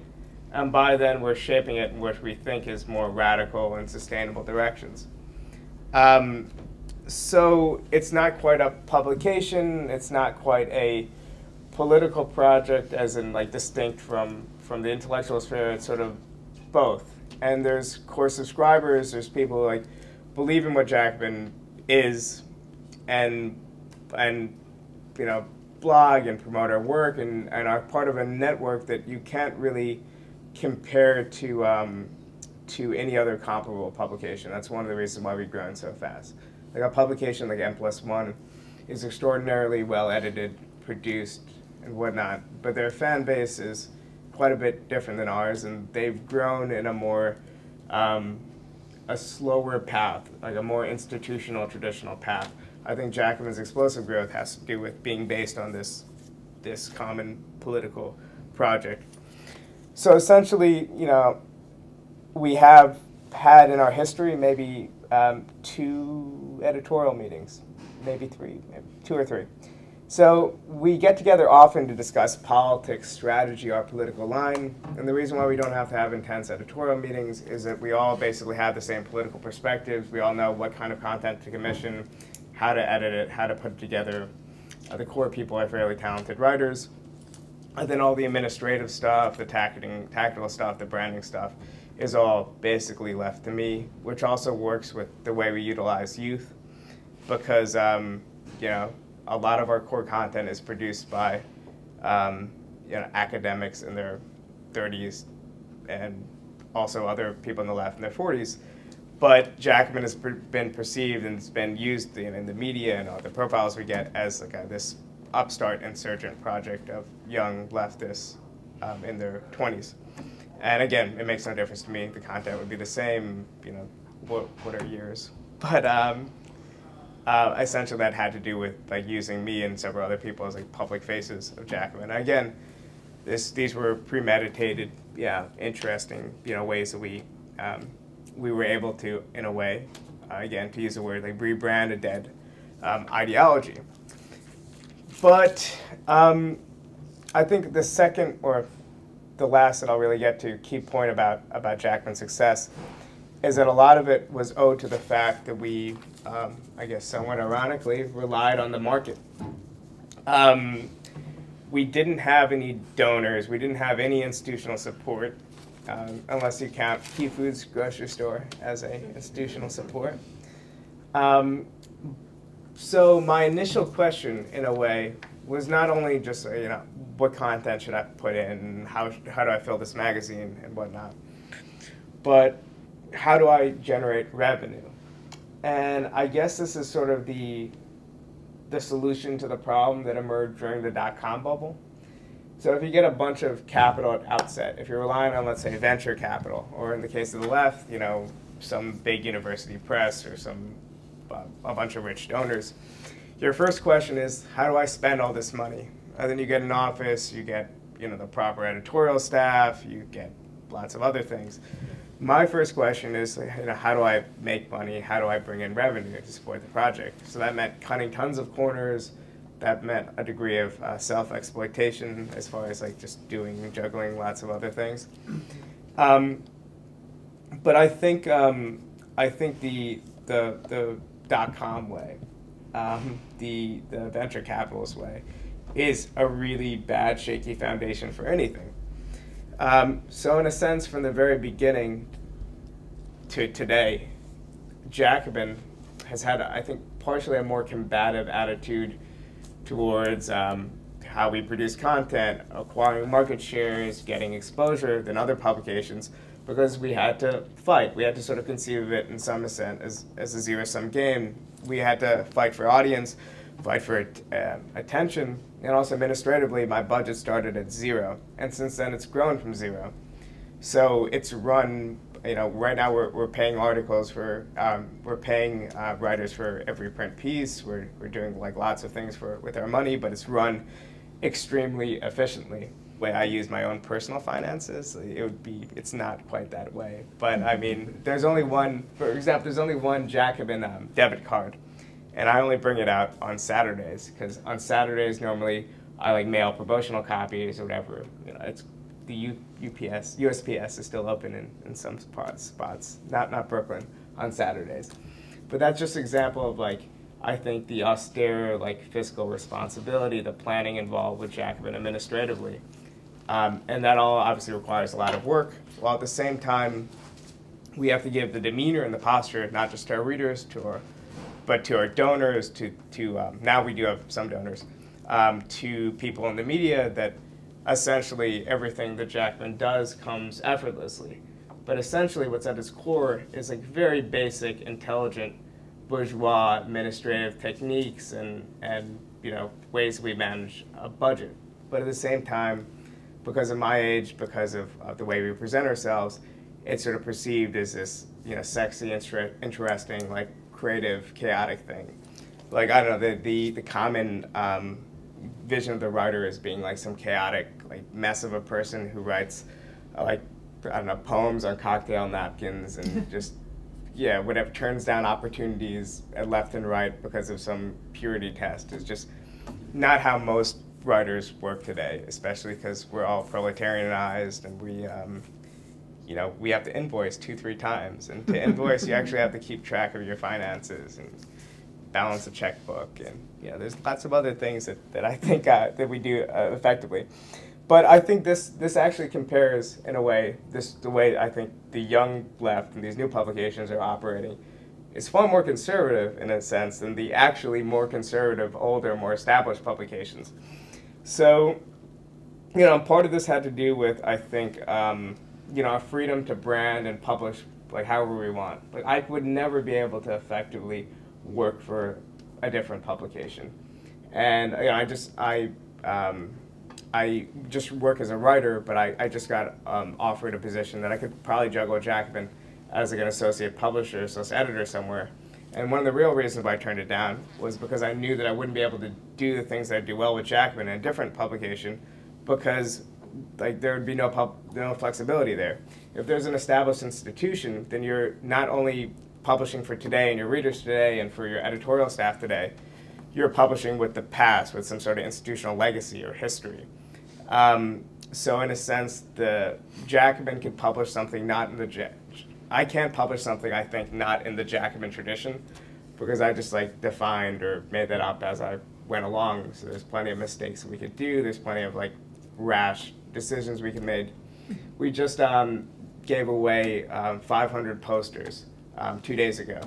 and by then we're shaping it in what we think is more radical and sustainable directions. So it's not quite a publication, it's not quite a political project as in like distinct from the intellectual sphere, it's sort of both. And there's core subscribers, there's people who like believe in what Jacobin is and you know, blog and promote our work and are part of a network that you can't really compare to any other comparable publication. That's one of the reasons why we've grown so fast. Like a publication like N+1 is extraordinarily well edited, produced, and whatnot, but their fan base is quite a bit different than ours, and they've grown in a more, a slower path, like a more institutional, traditional path. I think Jacobin's explosive growth has to do with being based on this common political project. So essentially, you know, we have had in our history maybe 2 editorial meetings, maybe 3, maybe 2 or 3. So we get together often to discuss politics, strategy, our political line, and the reason why we don't have to have intense editorial meetings is that we all basically have the same political perspectives. We all know what kind of content to commission, how to edit it, how to put it together. The core people are fairly talented writers. And then all the administrative stuff, the tactical stuff, the branding stuff is all basically left to me, which also works with the way we utilize youth, because you know, a lot of our core content is produced by you know, academics in their 30s and also other people on the left in their 40s. But Jacobin has been perceived and it's been used in the media and all the profiles we get as like this upstart insurgent project of young leftists in their 20s. And again, it makes no difference to me. The content would be the same, you know, what are years. But essentially that had to do with like using me and several other people as like public faces of Jacobin. Again, these were premeditated, yeah, interesting, you know, ways that we were able to, in a way, again, to use the word, like rebrand a dead ideology. But I think the second, or the last that I'll really get to, key point about Jacobin's success is that a lot of it was owed to the fact that we, I guess somewhat ironically, relied on the market. We didn't have any donors, we didn't have any institutional support, unless you count Key Food's grocery store as a institutional support. So my initial question, in a way, was not only just, you know, what content should I put in, how do I fill this magazine and whatnot, but how do I generate revenue? And I guess this is sort of the solution to the problem that emerged during the dot-com bubble. So if you get a bunch of capital at outset, if you're relying on, let's say, venture capital, or in the case of the left, you know, some big university press or a bunch of rich donors, your first question is, how do I spend all this money? And then you get an office, you get, you know, the proper editorial staff, you get lots of other things. My first question is, you know, how do I make money? How do I bring in revenue to support the project? So that meant cutting tons of corners. That meant a degree of self-exploitation as far as like just juggling lots of other things. But I think the dot-com way, the venture capitalist way, is a really bad, shaky foundation for anything. So in a sense, from the very beginning to today, Jacobin has had, I think, partially a more combative attitude towards how we produce content, acquiring market shares, getting exposure than other publications, because we had to fight. We had to sort of conceive of it in some extent as a zero-sum game. We had to fight for audience, fight for attention, and also administratively, my budget started at 0, and since then it's grown from 0. So it's run, you know, right now we're paying articles for, we're paying writers for every print piece. We're doing like lots of things with our money, but it's run extremely efficiently. Way I use my own personal finances, it's not quite that way. But I mean, there's only one, for example, there's only one Jacobin debit card. And I only bring it out on Saturdays, because on Saturdays normally I like mail promotional copies or whatever. You know, it's the USPS is still open in some spots, not Brooklyn, on Saturdays. But that's just an example of like, I think the austere like fiscal responsibility, the planning involved with Jacobin administratively. And that all obviously requires a lot of work, while at the same time we have to give the demeanor and the posture not just to our readers, but to our donors, now we do have some donors, to people in the media, that essentially everything that Jacobin does comes effortlessly. But essentially what's at its core is like very basic, intelligent, bourgeois administrative techniques and you know, ways we manage a budget. But at the same time, because of my age, because of the way we present ourselves, it's sort of perceived as this, you know, sexy, interesting, like creative, chaotic thing. Like, I don't know, the common vision of the writer as being like some chaotic, like mess of a person who writes like, I don't know, poems on cocktail napkins and just, yeah, whatever, turns down opportunities at left and right because of some purity test is just not how most writers work today, especially because we're all proletarianized and we, you know, we have to invoice 2-3 times, and to invoice you actually have to keep track of your finances and balance a checkbook, and you know, there's lots of other things that I think that we do effectively. But I think this actually compares, in a way, the way I think the young left and these new publications are operating. It's far more conservative, in a sense, than the actually more conservative, older, more established publications. So, part of this had to do with, I think, a freedom to brand and publish like however we want. Like, I would never be able to effectively work for a different publication, and I just work as a writer, but I just got offered a position that I could probably juggle Jacobin as like an associate publisher, associate editor somewhere. And one of the real reasons why I turned it down was because I knew that I wouldn't be able to do the things that I do well with Jacobin in a different publication, because like there would be no flexibility there. If there's an established institution, then you're not only publishing for today and your readers today and for your editorial staff today, you're publishing with the past, with some sort of institutional legacy or history. So in a sense, the Jacobin could publish something not in the I can't publish something, I think, not in the Jacobin tradition, because I just like defined or made that up as I went along. So there's plenty of mistakes we could do. There's plenty of like rash decisions we could make. We just gave away 500 posters 2 days ago.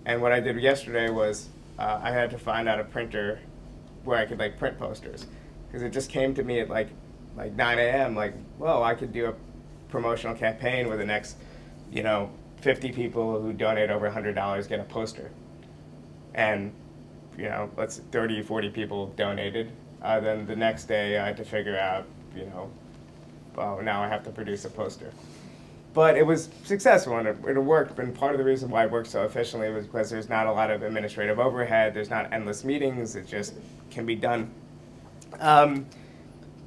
And what I did yesterday was I had to find out a printer where I could like print posters, because it just came to me at like 9 a.m. like, well, I could do a promotional campaign where the next 50 people who donate over $100 get a poster. And, let's 30, 40 people donated. Then the next day I had to figure out, oh, now I have to produce a poster. But it was successful and it worked. And part of the reason why it worked so efficiently was because there's not a lot of administrative overhead. There's not endless meetings. It just can be done.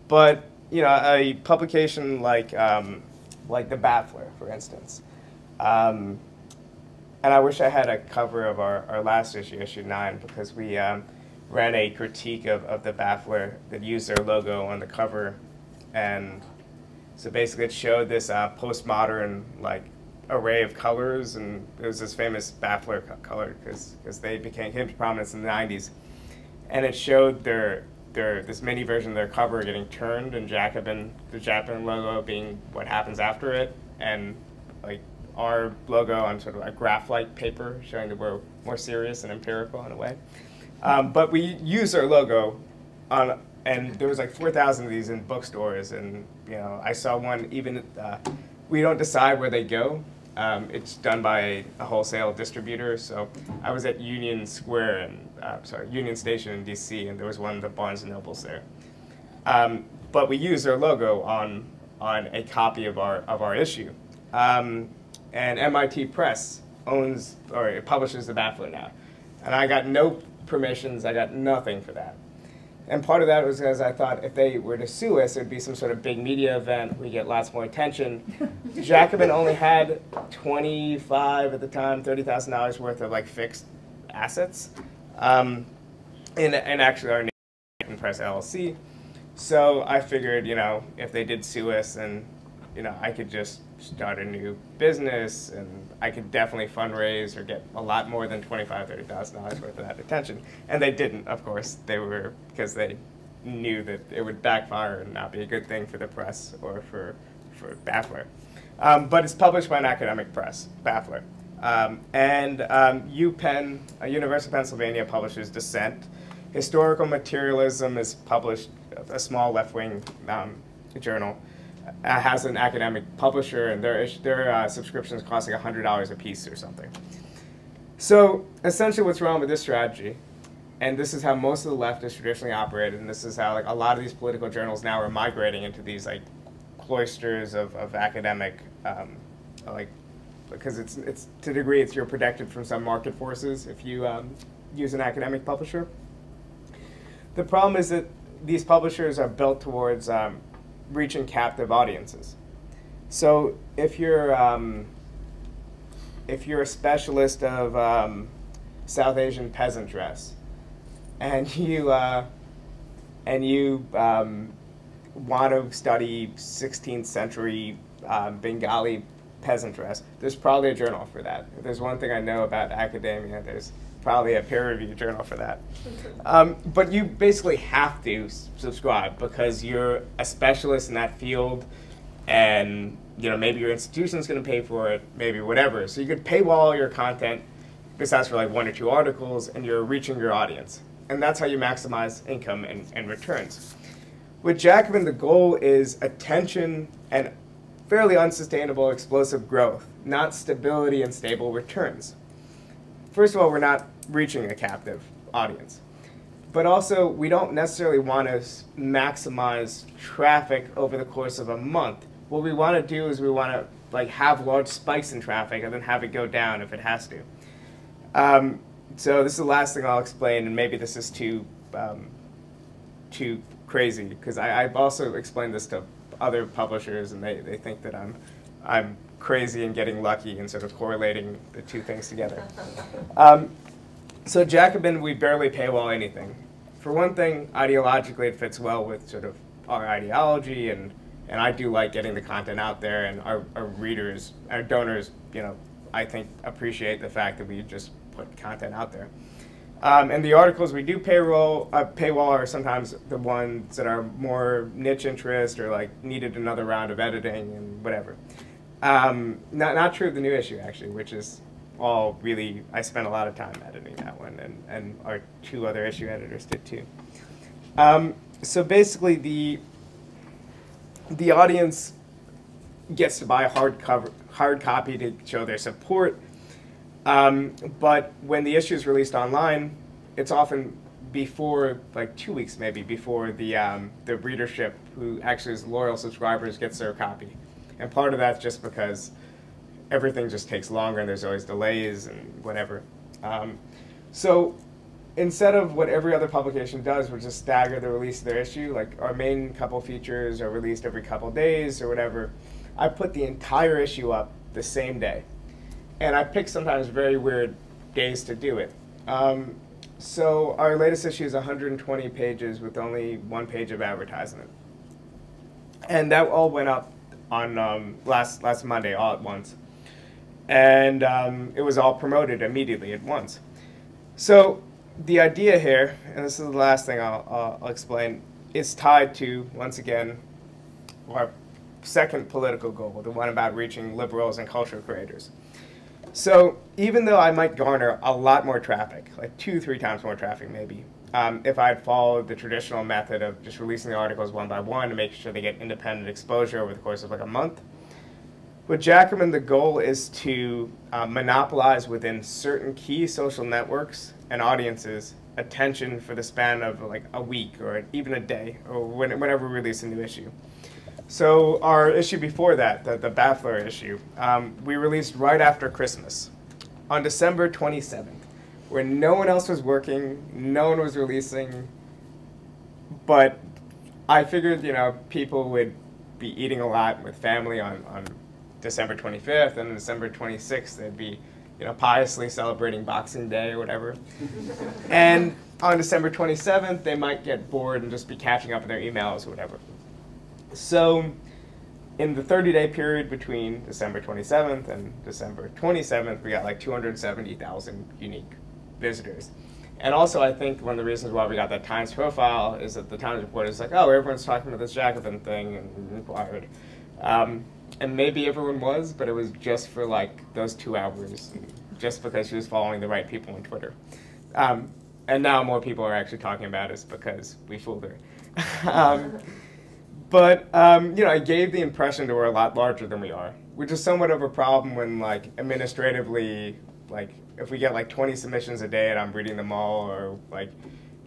But, a publication like the Baffler, for instance. And I wish I had a cover of our last issue, issue 9, because we ran a critique of the Baffler that used their logo on the cover. And so basically it showed this postmodern array of colors, and it was this famous Baffler color because they came to prominence in the 90s. And it showed this mini version of their cover getting turned, and the Jacobin logo being what happens after it, and our logo on sort of a graph-like paper, showing that we're more serious and empirical in a way. But we use our logo on, and there was 4,000 of these in bookstores, and I saw one even. We don't decide where they go. It's done by a wholesale distributor. So I was at Union Square Union Station in D.C., and there was one of the Barnes and Nobles there. But we use their logo on a copy of our issue. And MIT Press owns, or it publishes the Baffler now. And I got no permissions, I got nothing for that. And part of that was because I thought if they were to sue us, it would be some sort of big media event, we get lots more attention. Jacobin only had 25 at the time, $30,000 worth of fixed assets. And actually our name Press LLC. So I figured, if they did sue us, and I could just start a new business, and I could definitely fundraise or get a lot more than $25,000, $30,000 worth of that attention. And they didn't, of course. Because they knew that it would backfire and not be a good thing for the press or for Baffler. But it's published by an academic press, Baffler. And UPenn, University of Pennsylvania, publishes Dissent. Historical Materialism is published, a small left-wing journal. Has an academic publisher, and their subscriptions costing $100 a piece or something. So essentially what's wrong with this strategy, and this is how most of the left is traditionally operated, and this is how a lot of these political journals now are migrating into these cloisters of academic, because it's to a degree you're protected from some market forces if you use an academic publisher. The problem is that these publishers are built towards reaching captive audiences. So if you're a specialist of South Asian peasant dress, and you want to study 16th century Bengali peasant dress, there's probably a journal for that. If there's one thing I know about academia, there's probably a peer-reviewed journal for that. But you basically have to subscribe because you're a specialist in that field, and maybe your institution's going to pay for it, maybe whatever. So you could paywall your content, besides for like 1 or 2 articles, and you're reaching your audience. And that's how you maximize income and returns. With Jacobin, the goal is attention and fairly unsustainable explosive growth, not stability and stable returns. First of all, we're not reaching a captive audience. But also, we don't necessarily want to maximize traffic over the course of a month. What we want to do is we want to have large spikes in traffic and then have it go down if it has to. So this is the last thing I'll explain, and maybe this is too crazy, because I've also explained this to other publishers, and they think that I'm crazy and getting lucky and sort of correlating the two things together. So Jacobin, we barely paywall anything. For one thing, ideologically it fits well with sort of our ideology, and I do like getting the content out there, and our readers, our donors, I think appreciate the fact that we just put content out there. And the articles we do paywall are sometimes the ones that are more niche interest or needed another round of editing and whatever. Not true of the new issue, actually, which is all really, I spent a lot of time editing that one, and our 2 other issue editors did too. So basically the audience gets to buy a hard copy to show their support. But when the issue is released online, it's often before, 2 weeks maybe, before the readership, who actually is loyal subscribers, gets their copy. And part of that's just because everything just takes longer and there's always delays and whatever. So instead of what every other publication does, which is stagger the release of their issue, our main couple features are released every couple days or whatever, I put the entire issue up the same day. And I pick sometimes very weird days to do it. So our latest issue is 120 pages with only 1 page of advertisement. And that all went up on last Monday, all at once. And it was all promoted immediately at once. So the idea here, and this is the last thing I'll explain, is tied to, once again, our second political goal, the one about reaching liberals and cultural creators. So even though I might garner a lot more traffic, 2-3 times more traffic maybe, if I had followed the traditional method of just releasing the articles one by one and making sure they get independent exposure over the course of a month, with Jacobin, the goal is to monopolize within certain key social networks and audiences attention for the span of a week or even a day, or whenever we release a new issue. So our issue before that, the Baffler issue, we released right after Christmas, on December 27th, when no one else was working, no one was releasing, but I figured, people would be eating a lot with family on December 25th, and on December 26th, they'd be, piously celebrating Boxing Day or whatever. And on December 27th, they might get bored and just be catching up on their emails or whatever. So in the 30-day period between December 27th and December 27th, we got 270,000 unique visitors. And also, I think one of the reasons why we got that Times profile is that the Times reporter is oh, everyone's talking about this Jacobin thing, and inquired. And maybe everyone was, but it was just for those 2 hours, just because she was following the right people on Twitter. And now more people are actually talking about us because we fooled her. But, I gave the impression that we're a lot larger than we are, which is somewhat of a problem when, administratively, if we get, 20 submissions a day and I'm reading them all, or,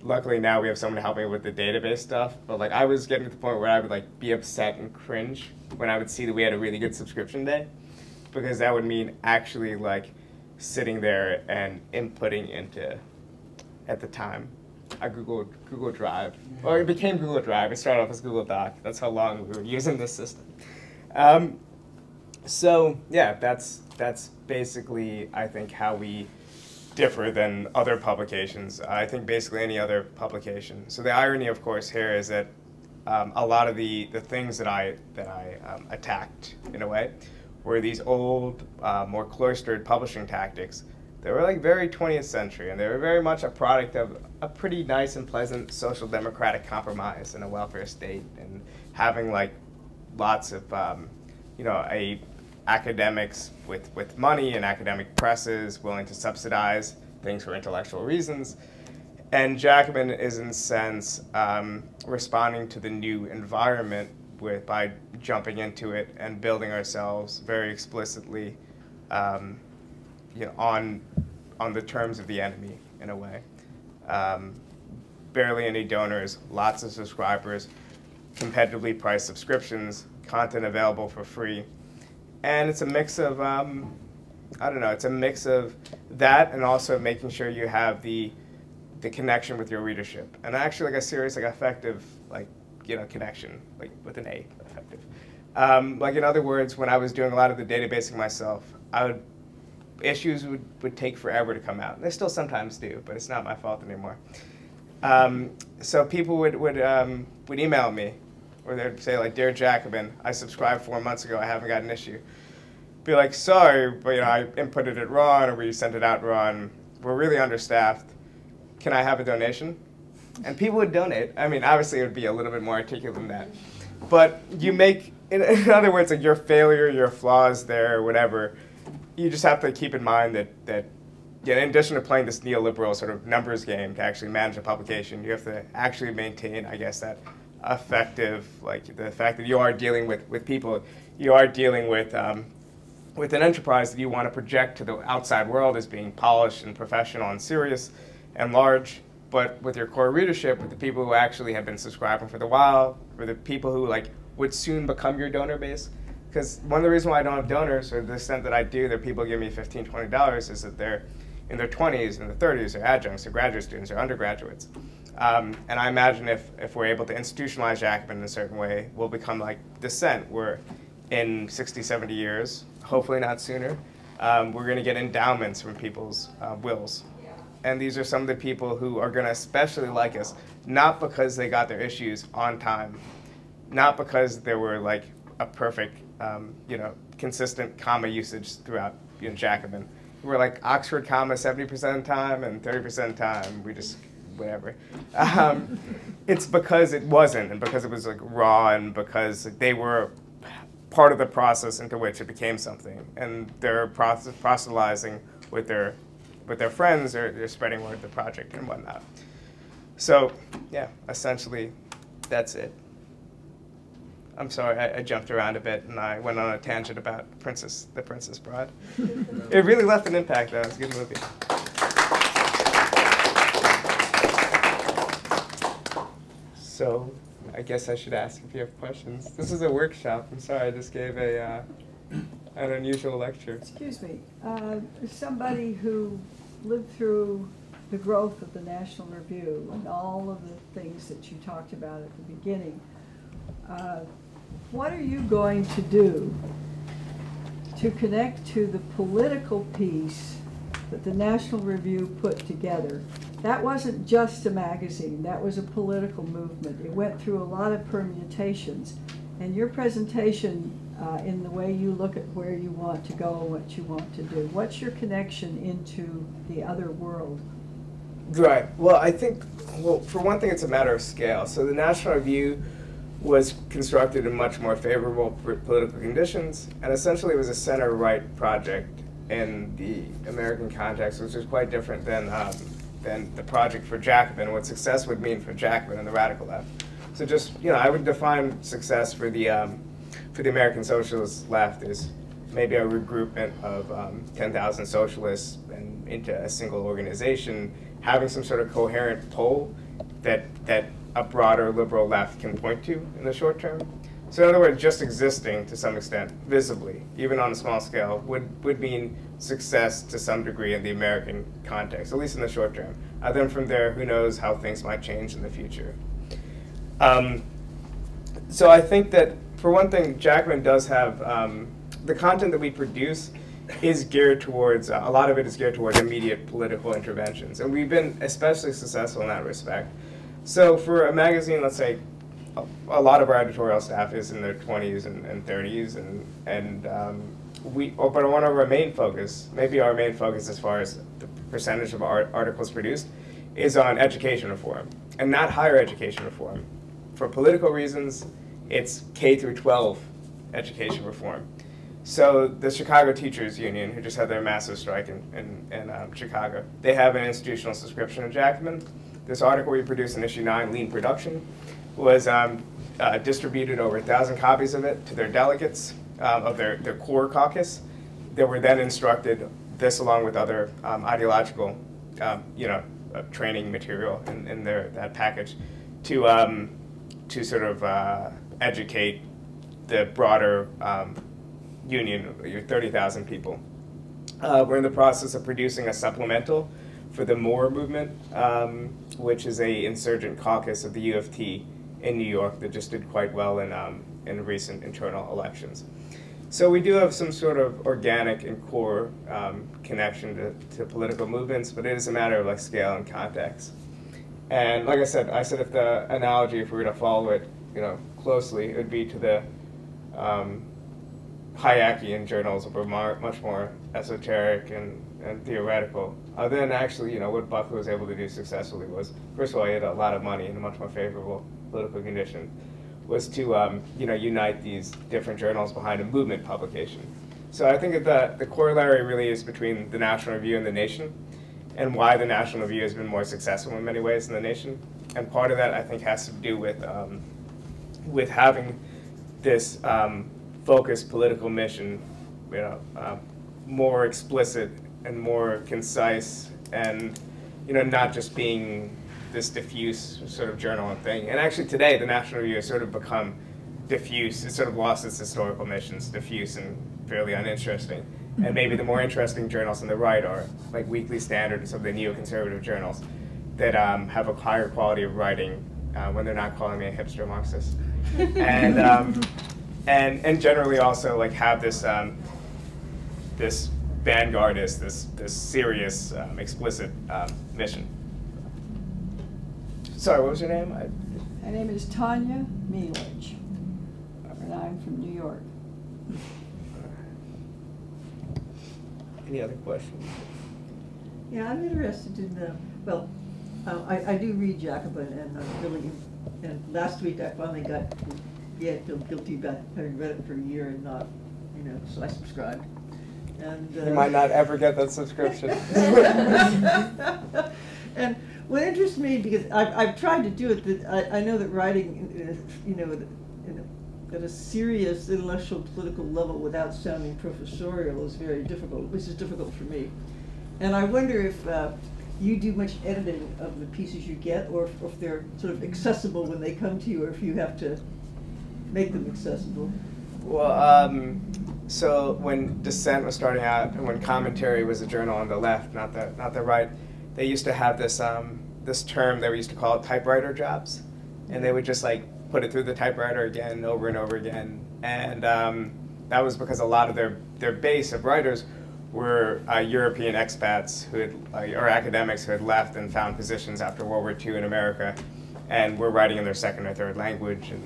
luckily now we have someone to help me with the database stuff, but, I was getting to the point where I would, be upset and cringe when I would see that we had a really good subscription day, because that would mean actually, sitting there and inputting into, at the time, a Google Drive. Or it became Google Drive. It started off as Google Doc. That's how long we were using this system. So yeah, that's basically, I think, how we differ than other publications. I think basically any other publication. So the irony, of course, here is that a lot of the things that I attacked in a way were these old, more cloistered publishing tactics They were like very 20th century, and they were very much a product of a pretty nice and pleasant social democratic compromise in a welfare state, and having like lots of academics with money and academic presses willing to subsidize things for intellectual reasons. And Jacobin is, in a sense, responding to the new environment by jumping into it and building ourselves very explicitly on the terms of the enemy, in a way. Barely any donors, lots of subscribers, competitively priced subscriptions, content available for free. And it's a mix of, it's a mix of that and also making sure you have the connection with your readership. And actually like a serious, like effective, connection, like with an A, effective. Like in other words, when I was doing a lot of the databasing myself, issues would take forever to come out. They still sometimes do, but it's not my fault anymore. So people would email me, or they'd say like, "Dear Jacobin, I subscribed 4 months ago. I haven't got an issue." Be like, "Sorry, but I inputted it wrong, or we sent it out wrong. We're really understaffed. Can I have a donation?" And people would donate. I mean, obviously it would be a little bit more articulate than that, but you make, in other words, like your failure, your flaws there, or whatever. You just have to keep in mind that in addition to playing this neoliberal sort of numbers game to actually manage a publication, you have to actually maintain, I guess, that effective, like the fact that you are dealing with people, you are dealing with an enterprise that you want to project to the outside world as being polished and professional and serious and large, but with your core readership, with the people who actually have been subscribing for the while, or the people who would soon become your donor base. Because one of the reasons why I don't have donors, or the extent that I do, that people give me $15, $20, is that they're in their 20s, in their 30s, they're adjuncts, they're graduate students, they're undergraduates. And I imagine if we're able to institutionalize Jacobin in a certain way, we'll become like Descent, where in 60, 70 years, hopefully not sooner, we're going to get endowments from people's wills. And these are some of the people who are going to especially like us, not because they got their issues on time, not because there were like a perfect, consistent comma usage throughout Jacobin. We're like Oxford comma 70% of the time and 30% of the time, we just, whatever. It's because it wasn't, and because it was like raw, and because they were part of the process into which it became something. And they're proselytizing with their friends, or they're spreading word of the project and whatnot. So, yeah, essentially, that's it. I'm sorry, I jumped around a bit, and I went on a tangent about The Princess Bride. It really left an impact, though. It's a good movie. So, I guess I should ask if you have questions. This is a workshop. I'm sorry, I just gave an unusual lecture. Excuse me. Somebody who lived through the growth of the National Review and all of the things that you talked about at the beginning, what are you going to do to connect to the political piece that the National Review put together? That wasn't just a magazine, that was a political movement. It went through a lot of permutations. And your presentation, in the way you look at where you want to go and what you want to do, what's your connection into the other world? Right. Well, I think, for one thing, it's a matter of scale. So the National Review was constructed in much more favorable political conditions, and essentially it was a center-right project in the American context, which is quite different than the project for Jacobin, what success would mean for Jacobin and the radical left. So just, I would define success for the American socialist left as maybe a regroupment of 10,000 socialists and into a single organization, having some sort of coherent pole that a broader liberal left can point to in the short term. So in other words, just existing to some extent, visibly, even on a small scale, would mean success to some degree in the American context, at least in the short term. Then from there, who knows how things might change in the future. So I think that, for one thing, Jacobin does have, the content that we produce is geared towards, a lot of it is geared towards immediate political interventions. And we've been especially successful in that respect. So for a magazine, let's say, a lot of our editorial staff is in their 20s and 30s, and but one of our main focus, maybe our main focus as far as the percentage of articles produced, is on education reform, and not higher education reform. For political reasons, it's K through 12 education reform. So the Chicago Teachers Union, who just had their massive strike in Chicago, they have an institutional subscription in Jacobin. This article we produced in issue 9, Lean Production, was distributed over 1,000 copies of it to their delegates of their core caucus. They were then instructed, this along with other ideological, training material in that package, to sort of educate the broader union, your 30,000 people. We're in the process of producing a supplemental for the More movement, which is a insurgent caucus of the U of T in New York that just did quite well in recent internal elections. So we do have some sort of organic and core connection to political movements, but it is a matter of like scale and context. And like I said if the analogy, if we were to follow it, closely, it would be to the Hayekian journals, which were much more esoteric and theoretical. Then actually, what Buckley was able to do successfully was, first of all, he had a lot of money and a much more favorable political condition, was to unite these different journals behind a movement publication. So I think that the corollary really is between the National Review and the Nation, and why the National Review has been more successful in many ways than the Nation. And part of that, I think, has to do with having this focused political mission, more explicit and more concise, and not just being this diffuse sort of journal thing. And actually today, the National Review has sort of become diffuse. It's sort of lost its historical missions, diffuse and fairly uninteresting. And maybe the more interesting journals on the right are like Weekly Standard and some of the neoconservative journals that have a higher quality of writing when they're not calling me a hipster Marxist. And generally also like have this this vanguardist, this serious, explicit mission. Sorry, what was your name? My name is Tanya Mielich, and I'm from New York. Any other questions? Yeah, I'm interested in I do read Jacobin, and last week I finally feel guilty about having read it for a year and not, so I subscribed. And you might not ever get that subscription. And what interests me, because I've tried to do it, that I know that writing, at a serious intellectual political level without sounding professorial is very difficult. This is difficult for me. And I wonder if you do much editing of the pieces you get, or if they're sort of accessible when they come to you, or if you have to make them accessible. Well, so when Dissent was starting out, and when Commentary was a journal on the left, not the right, they used to have this this term they used to call it typewriter jobs, and they would just like put it through the typewriter again, over and over again, and that was because a lot of their base of writers were European expats who had, or academics who had left and found positions after World War II in America, and were writing in their second or third language. And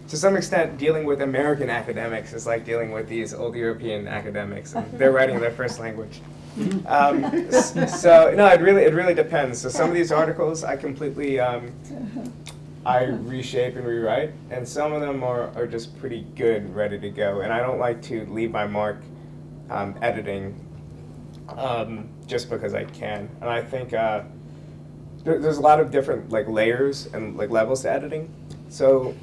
to some extent, dealing with American academics is like dealing with these old European academics, and they're writing in their first language. So no, it really depends. So some of these articles I completely I reshape and rewrite, and some of them are just pretty good, ready to go. And I don't like to leave my mark editing just because I can. And I think there's a lot of different like layers and like levels to editing. So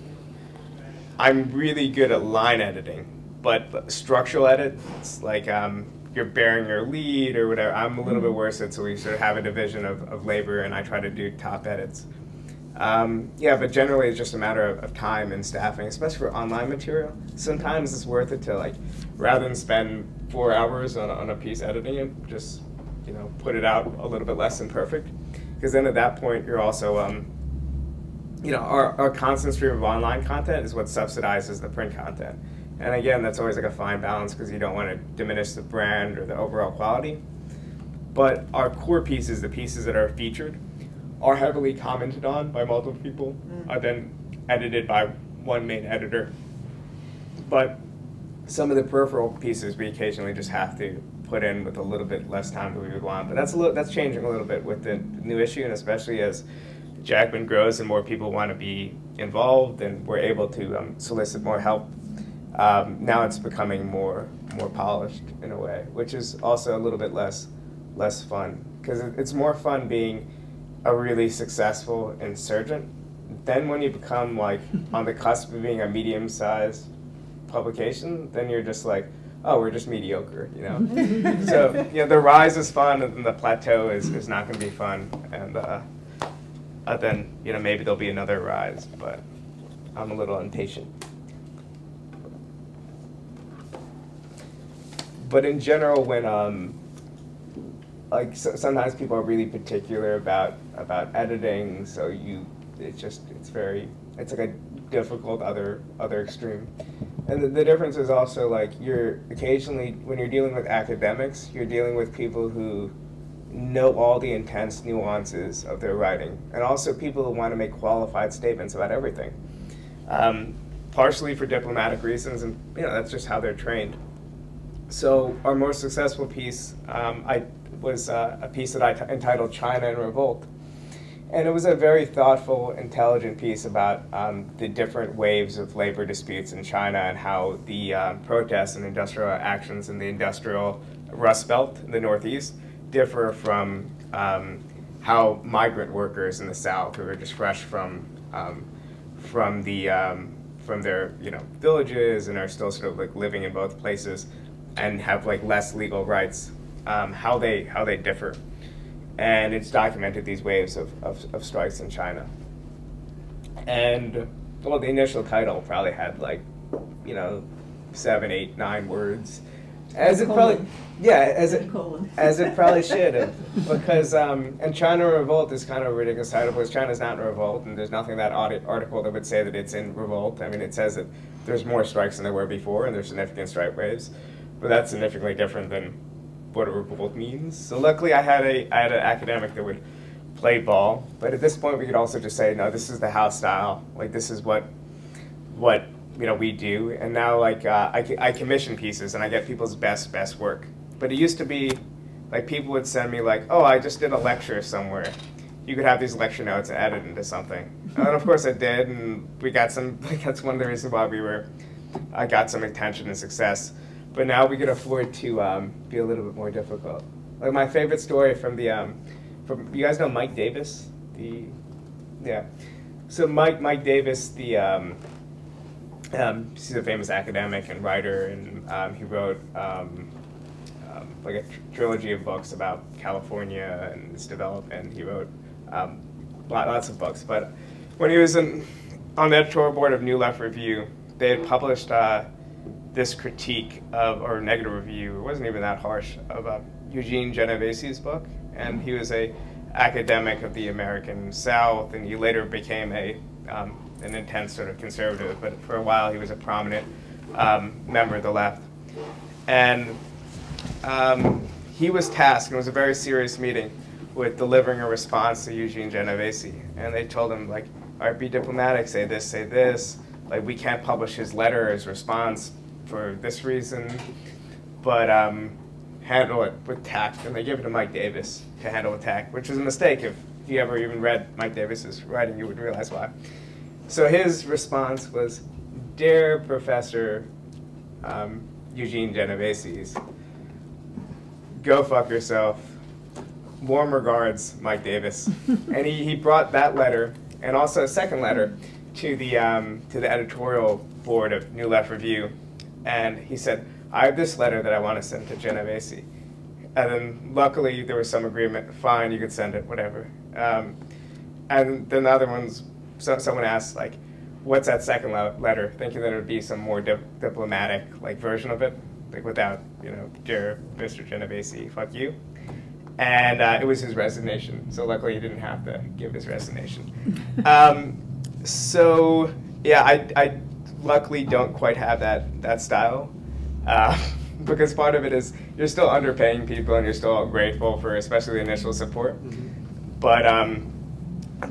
I'm really good at line editing, but structural edits, like you're bearing your lead or whatever, I'm a little bit worse at, so we sort of have a division of labor, and I try to do top edits. Yeah, but generally it's just a matter of time and staffing, especially for online material. Sometimes it's worth it to, like, rather than spend 4 hours on a piece editing it, just, put it out a little bit less than perfect. Because then at that point you're also, our constant stream of online content is what subsidizes the print content. And again, that's always like a fine balance because you don't want to diminish the brand or the overall quality. But our core pieces, the pieces that are featured, are heavily commented on by multiple people, are then edited by one main editor. But some of the peripheral pieces we occasionally just have to put in with a little bit less time than we would want. But that's changing a little bit with the new issue, and especially as Jacobin grows and more people want to be involved and we're able to solicit more help. Now it's becoming more polished in a way, which is also a little bit less fun, because it's more fun being a really successful insurgent. Then when you become like on the cusp of being a medium-sized publication, then you're just like, oh, we're just mediocre, you know? So, you know, the rise is fun, and the plateau is not going to be fun. And then, you know, maybe there'll be another rise, but I'm a little impatient. But in general, when, like, sometimes people are really particular about editing, so it's like a difficult other extreme. And the difference is also, like, you're occasionally, when you're dealing with academics, you're dealing with people who know all the intense nuances of their writing, and also people who want to make qualified statements about everything, partially for diplomatic reasons, and you know, that's just how they're trained. So our most successful piece was a piece that I entitled China in Revolt. And it was a very thoughtful, intelligent piece about the different waves of labor disputes in China and how the protests and industrial actions in the industrial Rust Belt in the Northeast differ from how migrant workers in the South, who are just fresh from their villages and are still sort of like living in both places and have like less legal rights, how they differ. And it's documented these waves of strikes in China. And, well, the initial title probably had like, 7, 8, 9 words. As it probably, yeah, as it probably should have. Because, and China in Revolt is kind of a ridiculous title, because China's not in revolt, and there's nothing in that article that would say that it's in revolt. I mean, it says that there's more strikes than there were before, and there's significant strike waves. But that's significantly different than what a revolt means. So luckily I had an academic that would play ball, but at this point we could also just say, no, this is the house style, like this is what we do. And now like I commission pieces and I get people's best work. But it used to be like people would send me like, oh, I just did a lecture somewhere, you could have these lecture notes and edit into something. And of course I did, and we got some, like, that's one of the reasons why I got some attention and success. But now we could afford to be a little bit more difficult. Like my favorite story from you guys know Mike Davis? So Mike Davis, he's a famous academic and writer, and he wrote like a trilogy of books about California and its development. He wrote lots of books. But when he was on the editorial board of New Left Review, they had published this critique or negative review, it wasn't even that harsh, of Eugene Genovese's book. And he was an academic of the American South, and he later became an intense sort of conservative, but for a while he was a prominent member of the left. And he was tasked, and it was a very serious meeting, with delivering a response to Eugene Genovese. And they told him, like, all right, be diplomatic, say this, like, we can't publish his letter, his response, for this reason, but handle it with tact. And they give it to Mike Davis to handle with tact, which is a mistake. If you ever even read Mike Davis's writing, you would realize why. So his response was, "Dear Professor Eugene Genoveses, go fuck yourself. Warm regards, Mike Davis." And he brought that letter, and also a second letter, to the editorial board of New Left Review. And he said, I have this letter that I want to send to Genovese. And then luckily there was some agreement, fine, you could send it, whatever. And then the other ones, someone asked, like, what's that second letter? Thinking that it would be some more diplomatic like version of it, like without, dear Mr. Genovese, fuck you. And it was his resignation. So luckily he didn't have to give his resignation. So yeah, I luckily don't quite have that style, because part of it is you're still underpaying people and you're still grateful for especially the initial support. Mm-hmm. But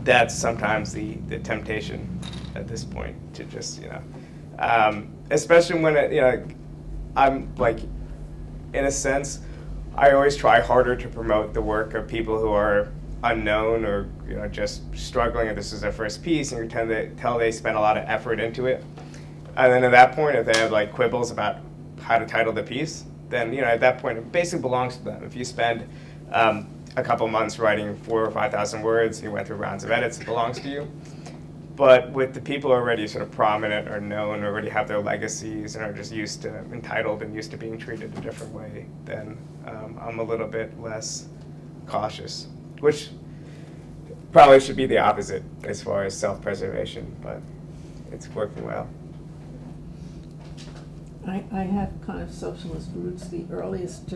that's sometimes the temptation at this point to just, especially when I'm like, in a sense, I always try harder to promote the work of people who are unknown or just struggling, and this is their first piece, and you tend to tell they spend a lot of effort into it. And then at that point, if they have like quibbles about how to title the piece, then at that point it basically belongs to them. If you spend a couple months writing 4,000 or 5,000 words, and you went through rounds of edits, it belongs to you. But with the people already sort of prominent or known, already have their legacies and are just used to, entitled and used to being treated a different way, then I'm a little bit less cautious, which probably should be the opposite as far as self-preservation, but it's working well. I have kind of socialist roots. The earliest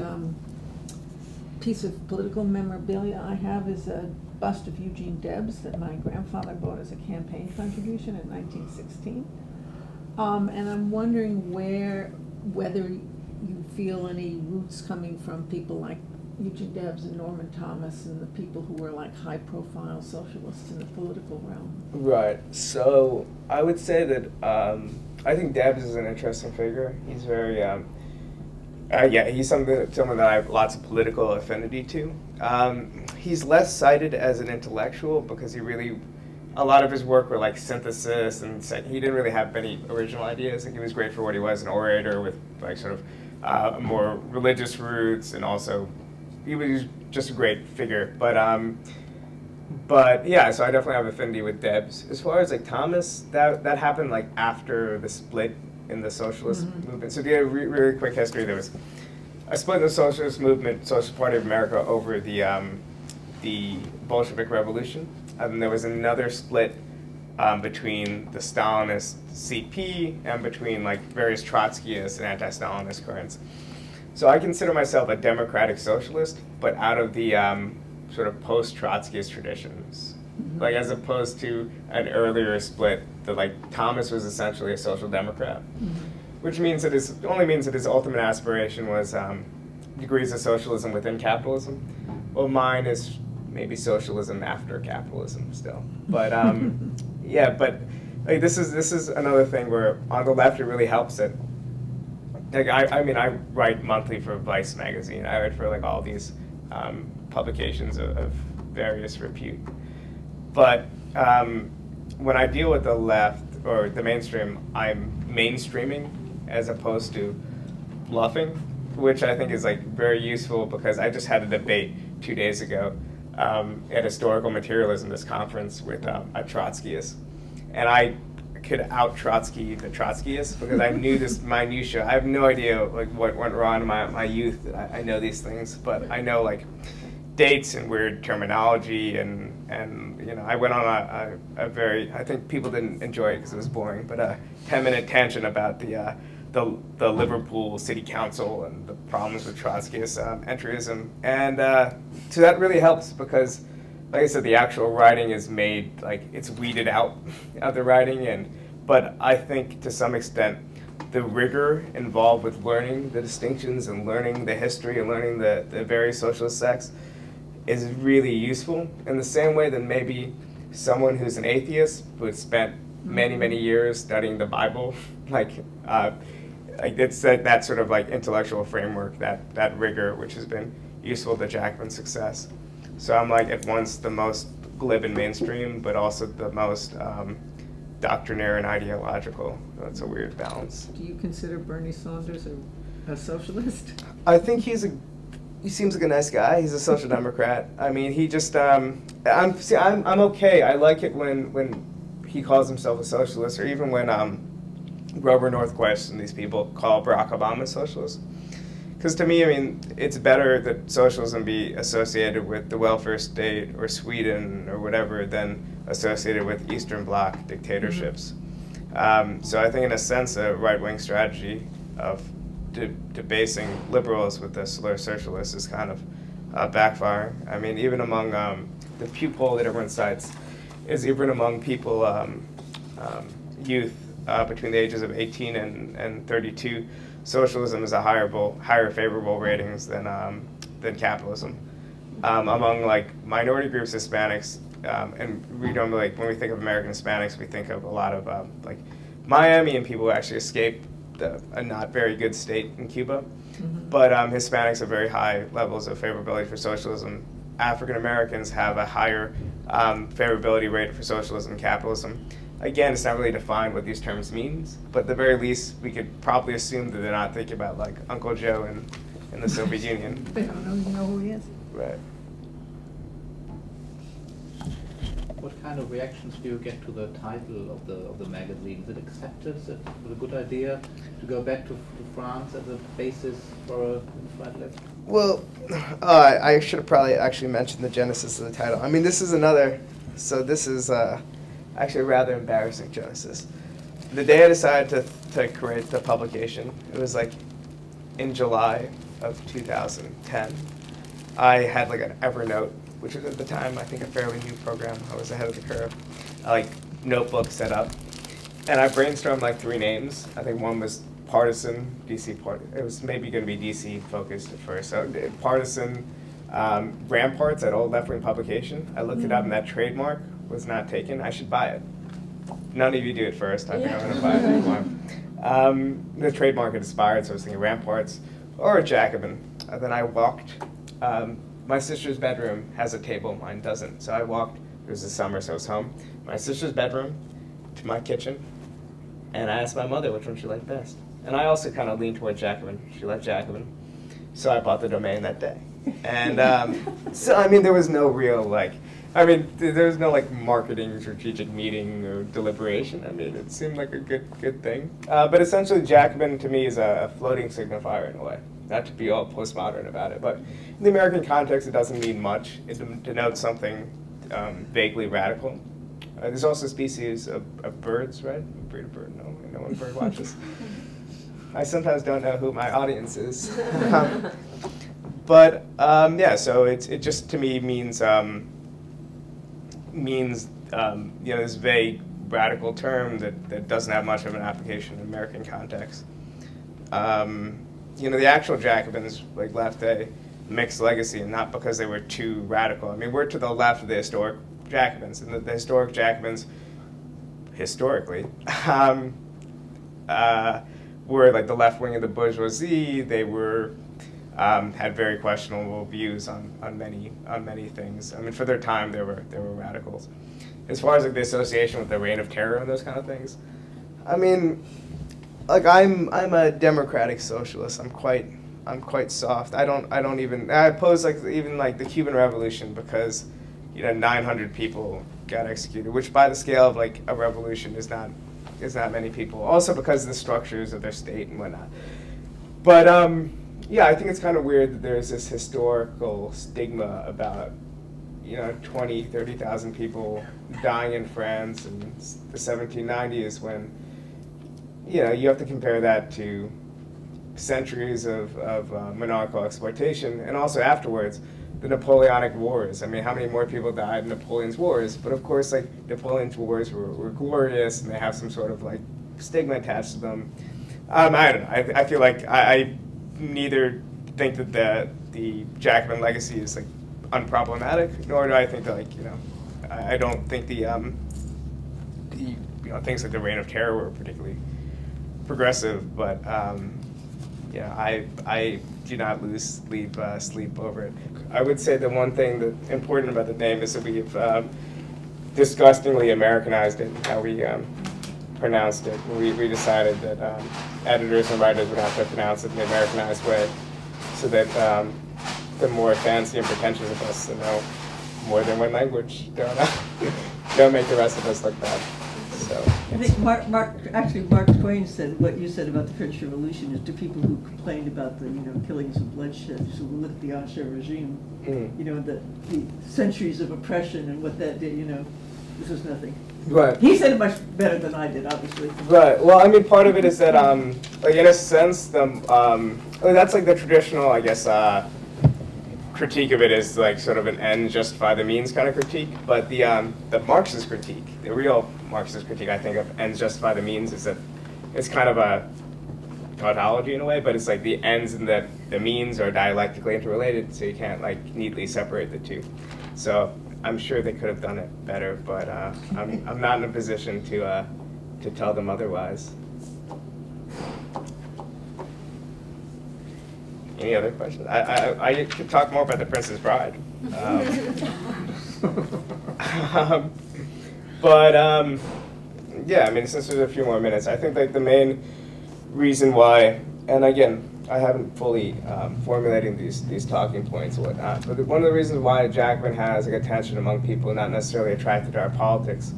piece of political memorabilia I have is a bust of Eugene Debs that my grandfather bought as a campaign contribution in 1916. And I'm wondering whether you feel any roots coming from people like Eugene Debs and Norman Thomas and the people who were like high-profile socialists in the political realm. Right. So I would say that I think Debs is an interesting figure. He's very, he's someone that I have lots of political affinity to. He's less cited as an intellectual because a lot of his work were like synthesis, and he didn't really have many original ideas. Like, he was great for what he was, an orator with like sort of more religious roots, and also he was just a great figure. But yeah, so I definitely have affinity with Debs. As far as like Thomas, that happened like after the split in the socialist movement. So to get a really quick history, there was a split in the socialist movement, Socialist Party of America, over the Bolshevik Revolution. And then there was another split between the Stalinist CP and between like various Trotskyist and anti-Stalinist currents. So I consider myself a democratic socialist, but out of the sort of post-Trotskyist traditions. Like, as opposed to an earlier split that like Thomas was essentially a social democrat, which means that only means that his ultimate aspiration was degrees of socialism within capitalism. Well, mine is maybe socialism after capitalism still. But yeah, but like this is another thing where on the left it really helps it. Like I mean I write monthly for Vice magazine. I write for like all these publications of various repute. But when I deal with the left or the mainstream, I'm mainstreaming as opposed to bluffing, which I think is like very useful because I just had a debate 2 days ago at Historical Materialism, this conference with a Trotskyist, and I could out Trotsky the Trotskyist because I knew this minutia. I have no idea like what went wrong in my youth. I know these things, but I know like dates and weird terminology, and I went on a very, I think people didn't enjoy it because it was boring, but a 10-minute tangent about the Liverpool City Council and the problems with Trotskyist entryism, and so that really helps because, like I said, the actual writing is made, like, it's weeded out of the writing, but I think to some extent the rigor involved with learning the distinctions and learning the history and learning the various socialist sects is really useful in the same way that maybe someone who's an atheist who had spent many years studying the Bible, like it's that sort of like intellectual framework, that rigor, which has been useful to Jacobin's success. So I'm like at once the most glib and mainstream, but also the most doctrinaire and ideological. That's a weird balance. Do you consider Bernie Sanders a socialist? I think he seems like a nice guy. He's a social democrat. I mean, he just I'm okay. I like it when he calls himself a socialist, or even when Grover Norquist and these people call Barack Obama a socialist. Because to me, I mean, it's better that socialism be associated with the welfare state or Sweden or whatever than associated with Eastern Bloc dictatorships. So I think in a sense a right-wing strategy of debasing liberals with the slur socialists is kind of backfiring. I mean, even among the Pew poll that everyone cites is even among people, youth between the ages of 18 and 32, socialism is a higher favorable ratings than capitalism. Among like minority groups, Hispanics, and we don't like when we think of American Hispanics, we think of a lot of like Miami and people who actually escaped a not very good state in Cuba. Mhm. But Hispanics have very high levels of favorability for socialism. African Americans have a higher favorability rate for socialism and capitalism. Again, it's not really defined what these terms means, but at the very least, we could probably assume that they're not thinking about like Uncle Joe in the Soviet Union. They don't even know who he is. Right. What kind of reactions do you get to the title of the magazine? Is it accepted? Is it a good idea to go back to France as a basis for a unified left? Well, I should have probably actually mentioned the genesis of the title. I mean, this is actually a rather embarrassing genesis. The day I decided to create the publication, it was like in July of 2010. I had like an Evernote, which was at the time, I think, a fairly new program. I was ahead of the curve. Like notebook set up. And I brainstormed like 3 names. I think one was Partisan, DC Party. It was maybe going to be DC focused at first. So Partisan, Ramparts, that old left-wing publication. I looked it up and that trademark was not taken. I should buy it. None of you do it first. I think I'm going to buy it anymore. The trademark had expired, so I was thinking Ramparts or a Jacobin. Then I walked. My sister's bedroom has a table, mine doesn't. So I walked, it was the summer, so I was home. My sister's bedroom to my kitchen, and I asked my mother which one she liked best. And I also kind of leaned toward Jacobin. She liked Jacobin. So I bought the domain that day. And so, I mean, there was no real, like, there was no, like, marketing strategic meeting or deliberation. I mean, it seemed like a good thing. But essentially, Jacobin, to me, is a floating signifier in a way. Not to be all postmodern about it, but in the American context, it doesn't mean much. It denotes something vaguely radical. There's also a species of birds, right? A breed of bird, no one bird watches. I sometimes don't know who my audience is. But yeah, so it just to me means this vague radical term that doesn't have much of an application in American context. The actual Jacobins like left a mixed legacy, and not because they were too radical. I mean, we're to the left of the historic Jacobins, and the historic Jacobins, historically, were like the left wing of the bourgeoisie. They were had very questionable views on many things. I mean, for their time, they were radicals. As far as like the association with the reign of terror and those kind of things, I mean, like I'm a democratic socialist. I'm quite soft. I oppose like even like the Cuban Revolution because 900 people got executed, which by the scale of like a revolution is not many people. Also because of the structures of their state and whatnot. But yeah, I think it's kind of weird that there's this historical stigma about 20, 30,000 people dying in France in the 1790s when you have to compare that to centuries of monarchical exploitation, and also afterwards, the Napoleonic Wars. I mean, how many more people died in Napoleon's wars? But of course, like, Napoleon's wars were glorious, and they have some sort of, like, stigma attached to them. I don't know. I feel like I neither think that the Jacobin legacy is, like, unproblematic, nor do I think that, like, I don't think the things like the Reign of Terror were particularly progressive, but I do not lose sleep over it. I would say the one thing that's important about the name is that we've disgustingly Americanized it, how we pronounced it. We decided that editors and writers would have to pronounce it in the Americanized way, so that the more fancy and pretentious of us that know more than one language don't make the rest of us look bad. So, I think Mark Twain said what you said about the French Revolution is to people who complained about the killings and bloodshed. So we look at the Ancien regime, the centuries of oppression and what that did. This was nothing. Right. He said it much better than I did, obviously. Right. Well, I mean, part of it is that, like in a sense, that's like the traditional, I guess, critique of it is like sort of an ends justify the means kind of critique. But the Marxist critique, the real Marxist critique, I think, of ends justify the means is that it's kind of a tautology in a way, but it's like the ends and the means are dialectically interrelated, so you can't like neatly separate the two. So I'm sure they could have done it better, but I'm not in a position to tell them otherwise. Any other questions? I could talk more about The Princess Bride. Yeah, I mean, since there's a few more minutes, I think like the main reason why, and again, I haven't fully formulating these talking points and whatnot, but one of the reasons why Jacobin has like attention among people not necessarily attracted to our politics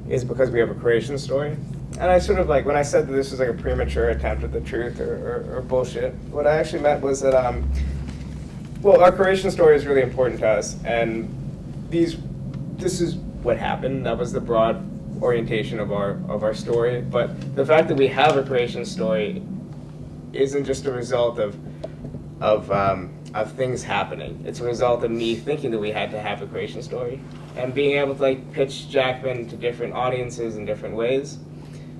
is because we have a creation story. And I sort of like, when I said that this was like a premature attempt at the truth or bullshit, what I actually meant was that, well, our creation story is really important to us, and this is what happened. That was the broad orientation of our story. But the fact that we have a creation story isn't just a result of things happening. It's a result of me thinking that we had to have a creation story and being able to like pitch Jacobin to different audiences in different ways.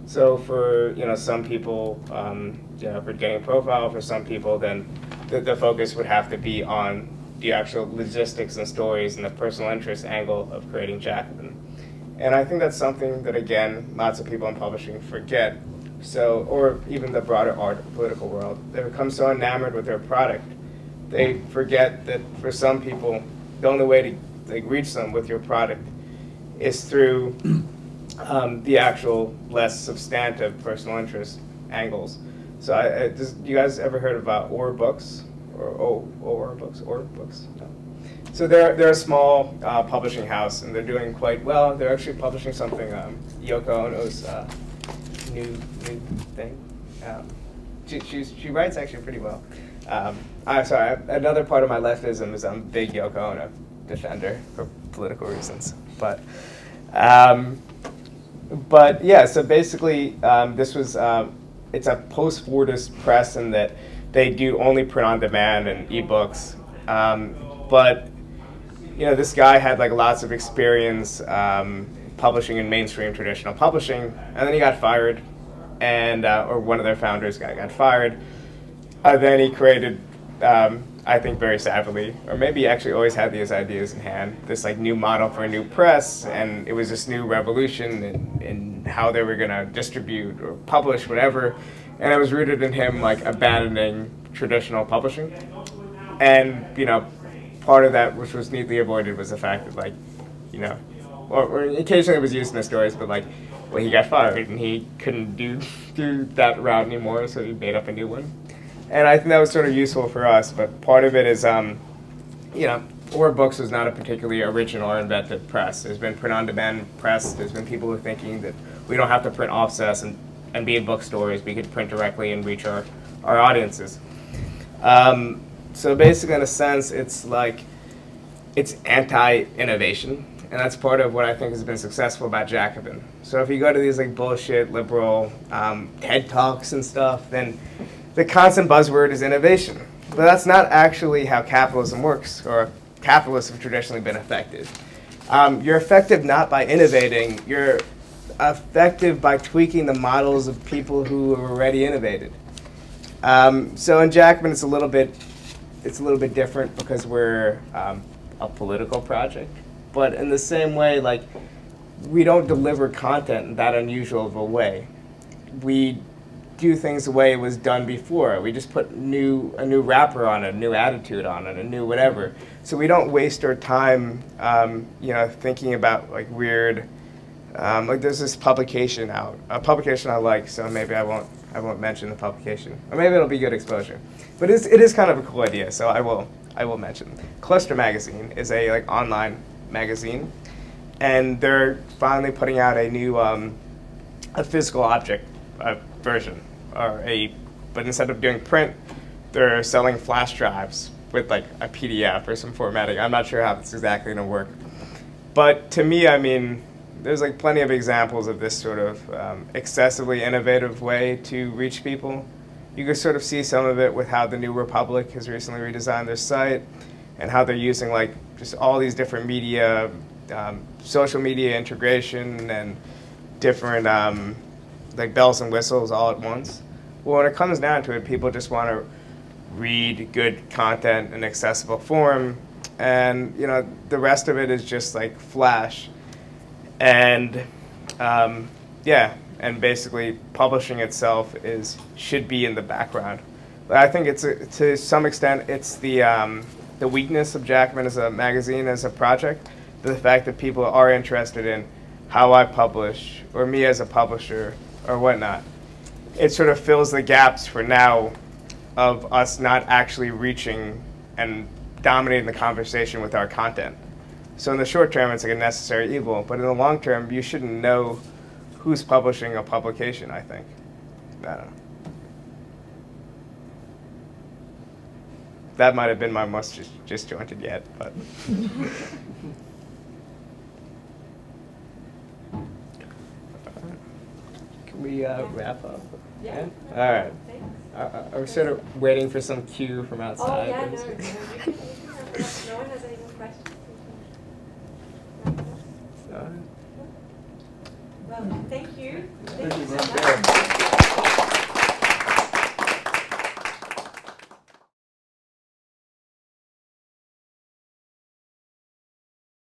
So for some people, for getting a profile, for some people, then the focus would have to be on the actual logistics and stories and the personal interest angle of creating Jacobin. And I think that's something that, again, lots of people in publishing forget. So, or even the broader art political world, they become so enamored with their product, they forget that for some people, the only way to like reach them with your product is through the actual less substantive personal interest angles. So, you guys ever heard about Or Books or Books? No. So they're a small publishing house, and they're doing quite well. They're actually publishing something, Yoko Ono's new thing. She writes actually pretty well. I'm sorry. Another part of my leftism is I'm a big Yoko Ono defender for political reasons, but yeah. So basically, this was it's a post-Fordist press in that they do only print on demand and ebooks, but this guy had like lots of experience publishing in mainstream traditional publishing, and then he got fired, and or one of their founders got fired. Then he created, I think very savvily, or maybe he actually always had these ideas in hand, this like new model for a new press, and it was this new revolution in how they were going to distribute or publish whatever, and it was rooted in him like abandoning traditional publishing, and part of that, which was neatly avoided, was the fact that, like, or occasionally it was used in the stories, but like, well, he got fired and he couldn't do that route anymore, so he made up a new one. And I think that was sort of useful for us, but part of it is, Or Books was not a particularly original or inventive press. There's been print-on-demand press. There's been people who are thinking that we don't have to print offsets and be in bookstores. We could print directly and reach our audiences. So basically, in a sense, it's anti-innovation, and that's part of what I think has been successful about Jacobin. So if you go to these like bullshit liberal TED Talks and stuff, then the constant buzzword is innovation. But that's not actually how capitalism works, or capitalists have traditionally been effective. You're effective not by innovating, you're effective by tweaking the models of people who have already innovated. So in Jacobin, it's a little bit different because we're a political project, but in the same way, like, we don't deliver content in that unusual of a way. We do things the way it was done before. We just put a new wrapper on it, a new attitude on it, a new whatever. So we don't waste our time, thinking about like weird. Like there's this publication out, a publication I like, so maybe I won't mention the publication, or maybe it'll be good exposure. But it is kind of a cool idea, so I will mention. Cluster Magazine is a like online magazine, and they're finally putting out a new a physical object version, but instead of doing print, they're selling flash drives with like a PDF or some formatting. I'm not sure how that's exactly going to work, but to me, I mean, there's like plenty of examples of this sort of excessively innovative way to reach people. You can sort of see some of it with how the New Republic has recently redesigned their site, and how they're using like just all these different media, social media integration, and different like bells and whistles all at once. Well, when it comes down to it, people just want to read good content in accessible form, and the rest of it is just like flash. And and basically publishing itself should be in the background. I think it's to some extent it's the weakness of Jacobin as a magazine, as a project, the fact that people are interested in how I publish or me as a publisher or whatnot. It sort of fills the gaps for now of us not actually reaching and dominating the conversation with our content. So in the short term, it's like a necessary evil, but in the long term, you shouldn't know who's publishing a publication, I think. I don't know. That might have been my most disjointed yet, but. Can we wrap up? Yeah. All right. Thanks. Are we sort of waiting for some cue from Oh, outside? yeah, no, you can have that. No one has any more questions. Well, thank you. Thank you so much.